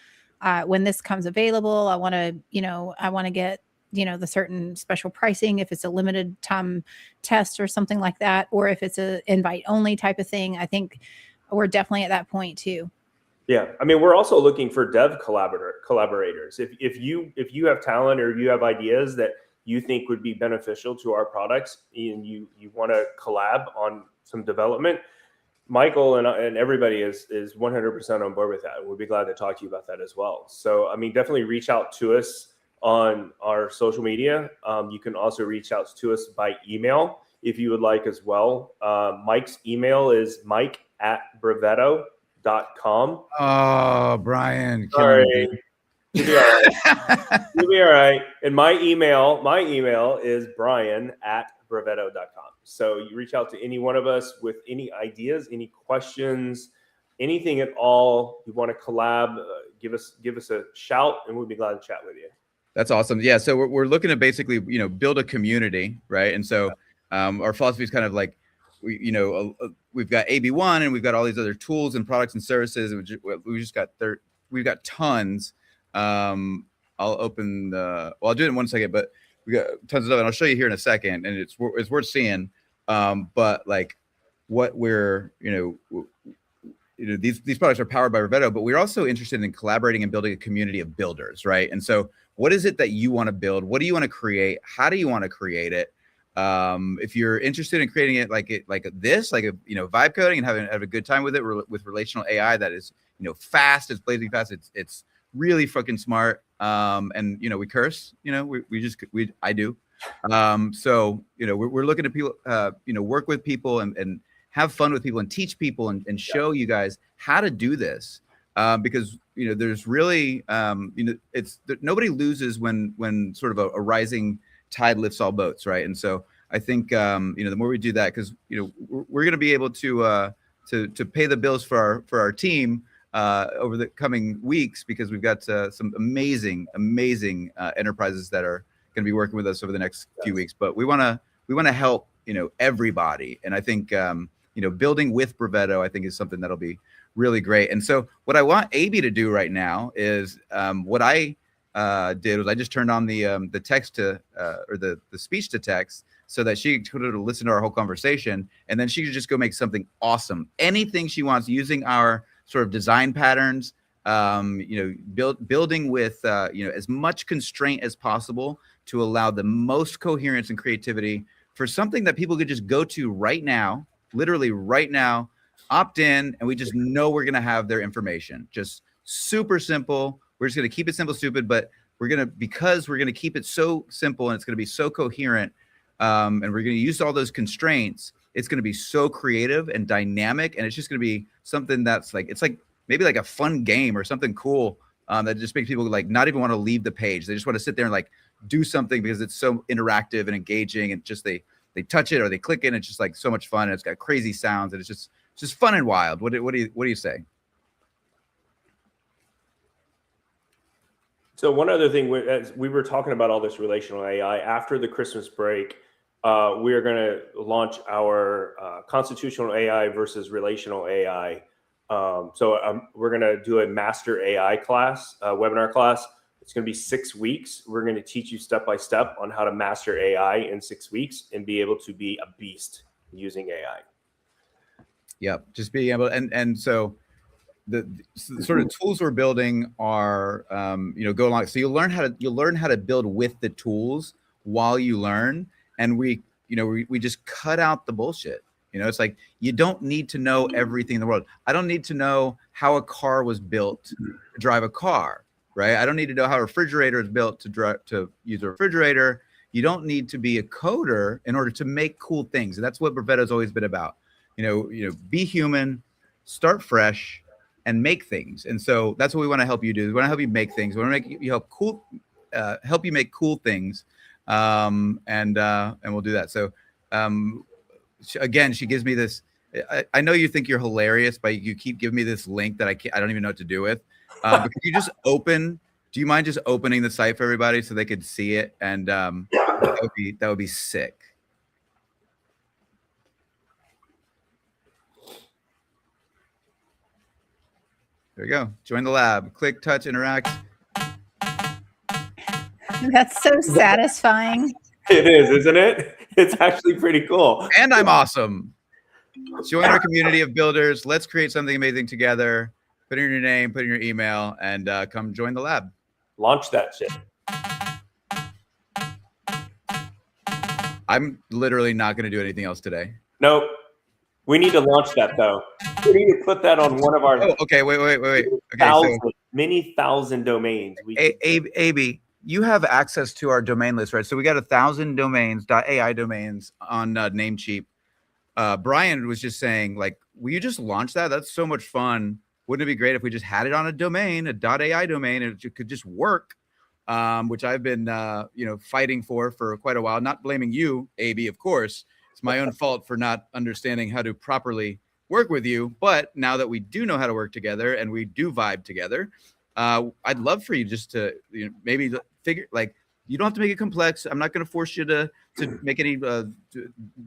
When this comes available, I want to get, the certain special pricing, if it's a limited time test or something like that, or if it's a invite only type of thing. I think we're definitely at that point too. Yeah, I mean, we're also looking for dev collaborators. If you have talent or you have ideas that you think would be beneficial to our products, and you want to collab on some development, Michael and everybody is 100% on board with that. We'll be glad to talk to you about that as well. So, I mean, definitely reach out to us on our social media. You can also reach out to us by email if you would like as well. Mike's email is mike@brevetto.ai. convergence.com. Oh, Brian, Sorry. killing me. You'll be all right. You'll be all right. And my email is brian@brevetto.com. So you reach out to any one of us with any ideas, any questions, anything at all. You want to collab, give us a shout, and we'd be glad to chat with you. That's awesome. Yeah. So we're looking to basically, build a community, right? And so our philosophy is kind of like, we've got AbëONE and we've got all these other tools and products and services, and we've got tons. I'll open I'll do it in 1 second, but we got tons of stuff, and I'll show you here in a second, and it's worth seeing. But like what we're, these products are powered by Brevetto, but we're also interested in collaborating and building a community of builders, right? And so what is it that you want to build? What do you want to create? How do you want to create it? If you're interested in creating it like vibe coding and have a good time with it, with relational AI that is, fast, it's blazing fast, it's really fucking smart. And we curse, I do. So, we're looking at people, work with people and have fun with people and teach people and show you guys how to do this. Because, there's really, nobody loses when sort of a rising tide lifts all boats, right? And so I think, the more we do that, because, we're going to be able to pay the bills for our team over the coming weeks, because we've got some amazing enterprises that are going to be working with us over the next few weeks. But we want to help, everybody. And I think, building with Brevetto, I think, is something that'll be really great. And so what I want Abby to do right now is what I did was I just turned on the text to or the speech to text, so that she could listen to our whole conversation, and then she could just go make something awesome, anything she wants, using our sort of design patterns, building with as much constraint as possible to allow the most coherence and creativity for something that people could just go to right now, literally right now, opt in, and we just know we're going to have their information. Just super simple. We're just going to keep it simple, stupid, but because we're going to keep it so simple, and it's going to be so coherent, and we're going to use all those constraints, it's going to be so creative and dynamic, and it's just going to be something that's like, it's like maybe like a fun game or something cool that just makes people like not even want to leave the page. They just want to sit there and like do something because it's so interactive and engaging, and just they touch it or they click it, and it's just like so much fun, and it's got crazy sounds, and it's just fun and wild. What do you say? So one other thing, as we were talking about all this relational AI, after the Christmas break, we are going to launch our constitutional AI versus relational AI. So we're going to do a master AI class, webinar class. It's going to be 6 weeks. We're going to teach you step by step on how to master AI in 6 weeks and be able to be a beast using AI. Yep, just being able, and so the sort of tools we're building are go along. So you'll learn how to build with the tools while you learn, and we just cut out the bullshit. It's like, you don't need to know everything in the world. I don't need to know how a car was built to drive a car, right? I don't need to know how a refrigerator is built to use a refrigerator. You don't need to be a coder in order to make cool things. And that's what Brevetto's always been about. Be human, start fresh, and make things. And so that's what we want to help you do. We want to help you make things. We want to help you make cool things. And we'll do that. So again, she gives me this. I know you think you're hilarious, but you keep giving me this link that I don't even know what to do with. But could you just do you mind just opening the site for everybody so they could see it? And that would be sick. There we go. Join the lab. Click, touch, interact. That's so satisfying. It is, isn't it? It's actually pretty cool. And I'm awesome. Join our community of builders. Let's create something amazing together. Put in your name, put in your email, and come join the lab. Launch that shit. I'm literally not going to do anything else today. Nope. We need to launch that, though. We need to put that on one of our okay, wait. Okay, many thousand domains. Abby, you have access to our domain list, right? So we got 1,000 domains, .ai domains on Namecheap. Brian was just saying, like, will you just launch that? That's so much fun. wouldn't it be great if we just had it on a domain, a .ai domain, and it could just work, which I've been, fighting for quite a while. Not blaming you, AB, of course. It's my own fault for not understanding how to properly work with you. But now that we do know how to work together and we do vibe together, I'd love for you just to maybe figure, like, you don't have to make it complex. I'm not going to force you to make any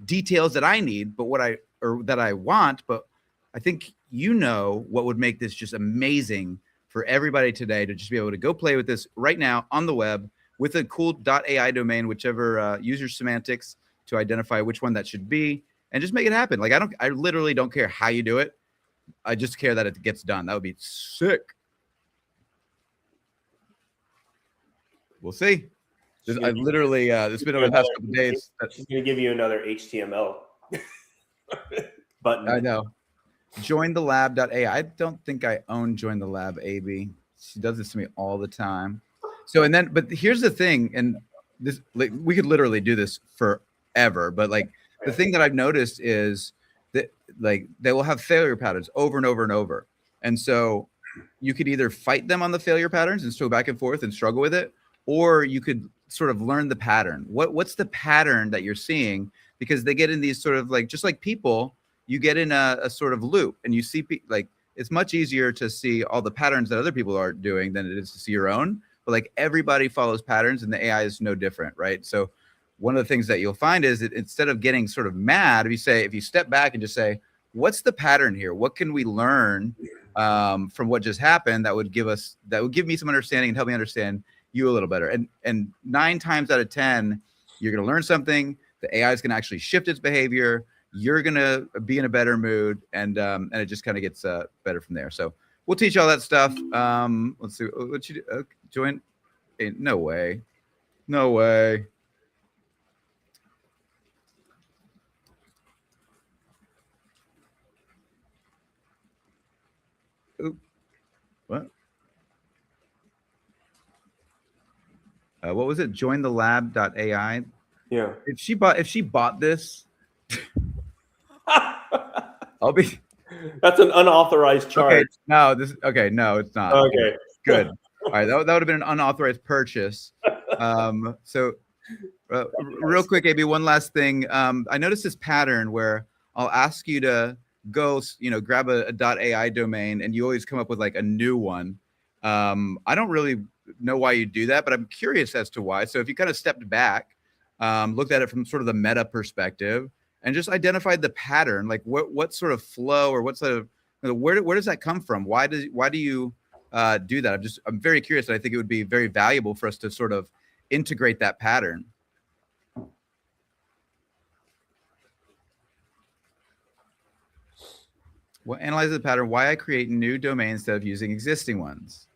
details that I need, but that I want. But I think what would make this just amazing for everybody today, to just be able to go play with this right now on the web with a cool .ai domain, whichever use your semantics to identify which one that should be, and just make it happen. Like, I literally don't care how you do it. I just care that it gets done. That would be sick. We'll see. I've literally, it's been over the past couple of days. She's going to give you another HTML button. I know. Jointhelab.ai. I don't think I own Join the Lab, AB. She does this to me all the time. So, but here's the thing, and this, like, we could literally do this forever, but like, the thing that I've noticed is that, like, they will have failure patterns over and over and over. And so you could either fight them on the failure patterns and go back and forth and struggle with it, or you could sort of learn the pattern. What's the pattern that you're seeing? Because they get in these sort of, like, just like people, you get in a sort of loop, and you see, like, it's much easier to see all the patterns that other people are doing than it is to see your own. But like, everybody follows patterns, and the AI is no different, right? So one of the things that you'll find is that instead of getting sort of mad, if you step back and just say, what's the pattern here? What can we learn from what just happened that would give me some understanding and help me understand you a little better? And 9 times out of 10, you're going to learn something. The AI is going to actually shift its behavior. You're going to be in a better mood, and it just kind of gets better from there. So we'll teach all that stuff. Let's see what you do. Join. No way. Oop. What? What was it? Jointhelab.ai. Yeah. If she bought this, I'll be. That's an unauthorized charge. No, it's not. Okay. Good. All right, that would have been an unauthorized purchase. Real quick, AB, one last thing. I noticed this pattern where I'll ask you to go, grab a .ai domain, and you always come up with like a new one. I don't really know why you do that, but I'm curious as to why. So if you kind of stepped back, looked at it from sort of the meta perspective, and just identified the pattern, like what sort of flow, or what sort of, where does that come from? Why do you do that? I'm very curious, and I think it would be very valuable for us to sort of integrate that pattern. Well, analyze the pattern. Why I create new domains instead of using existing ones.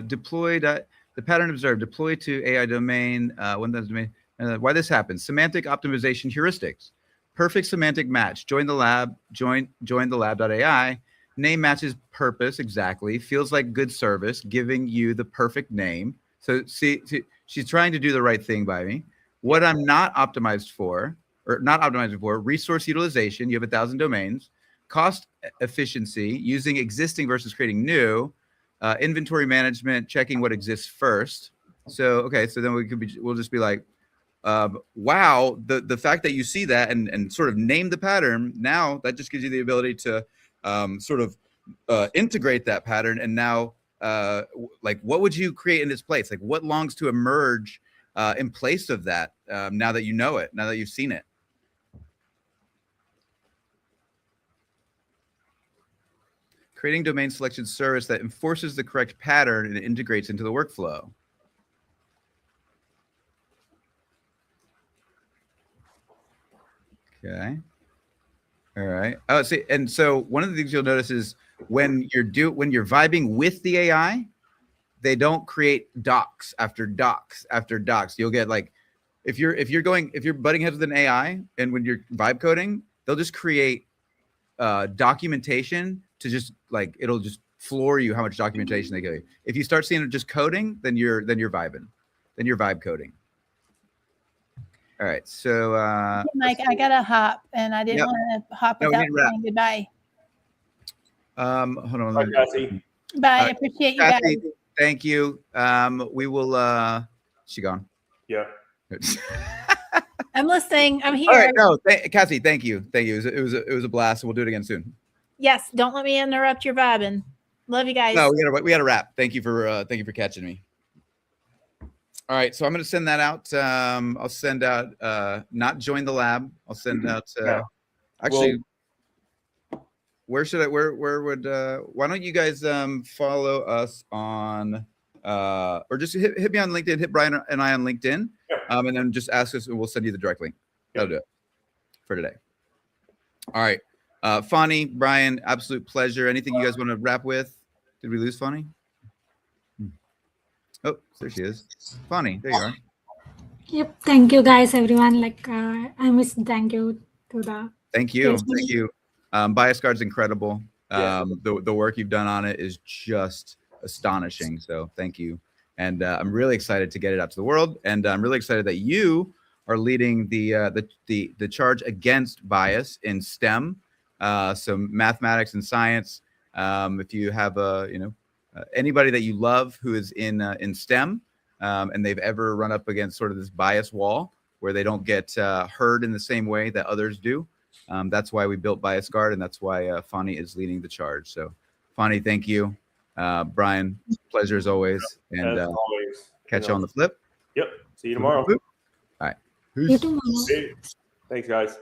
Deployed the pattern observed. Deploy to AI domain. Why this happens? Semantic optimization heuristics. Perfect semantic match. Join the lab. Join the lab.ai. Name matches purpose exactly. Feels like good service, giving you the perfect name. So see, she's trying to do the right thing by me. What I'm not optimizing for, resource utilization. You have 1,000 domains. Cost efficiency, using existing versus creating new. Inventory management, checking what exists first. So okay, so then we'll just be like, wow, the fact that you see that and sort of name the pattern, now that just gives you the ability to sort of integrate that pattern. And now, like, what would you create in its place? Like, what longs to emerge in place of that now that you know it, now that you've seen it? Creating domain selection service that enforces the correct pattern and integrates into the workflow. Okay. All right. Oh, see, and so one of the things you'll notice is when you're vibing with the AI, they don't create docs after docs after docs. You'll get, like, if you're butting heads with an AI, and when you're vibe coding, they'll just create documentation to just, like, it'll just floor you how much documentation they give you. If you start seeing it just coding, then you're vibing. then you're vibe coding. All right, so Mike, I gotta hop, and I didn't want to hop No, we without need to wrap. saying goodbye. Hold on. Bye, Kaci. Bye. I appreciate you guys. Kathy, thank you. We will. She gone. Yeah. I'm listening. I'm here. All right, no, Kaci, thank you. It was a blast. We'll do it again soon. Yes. Don't let me interrupt your vibing. Love you guys. No, we gotta wrap. Thank you for catching me. All right, so I'm gonna send that out. I'll send out not join the lab. I'll send out actually. Where would why don't you guys follow us on or just hit me on LinkedIn, hit Brian and I on LinkedIn, and then just ask us and we'll send you the direct link. That'll do it for today. All right. Fonny, Brian, absolute pleasure. Anything you guys want to wrap with? Did we lose Fonny? Oh, there she is. Fonny, there you are. Yep. Thank you guys, everyone. Like I miss thank you to the Thank you. BiasGuard's incredible. The work you've done on it is just astonishing. So thank you. And I'm really excited to get it out to the world. And I'm really excited that you are leading the charge against bias in STEM. So mathematics and science. If you have anybody that you love who is in STEM and they've ever run up against sort of this bias wall where they don't get heard in the same way that others do. That's why we built BiasGuard, and that's why Fonny is leading the charge. So, Fonny, thank you. Brian, pleasure as always. And as always. Catch you on the flip. Yep. See you tomorrow. All right. you tomorrow. Thanks, guys.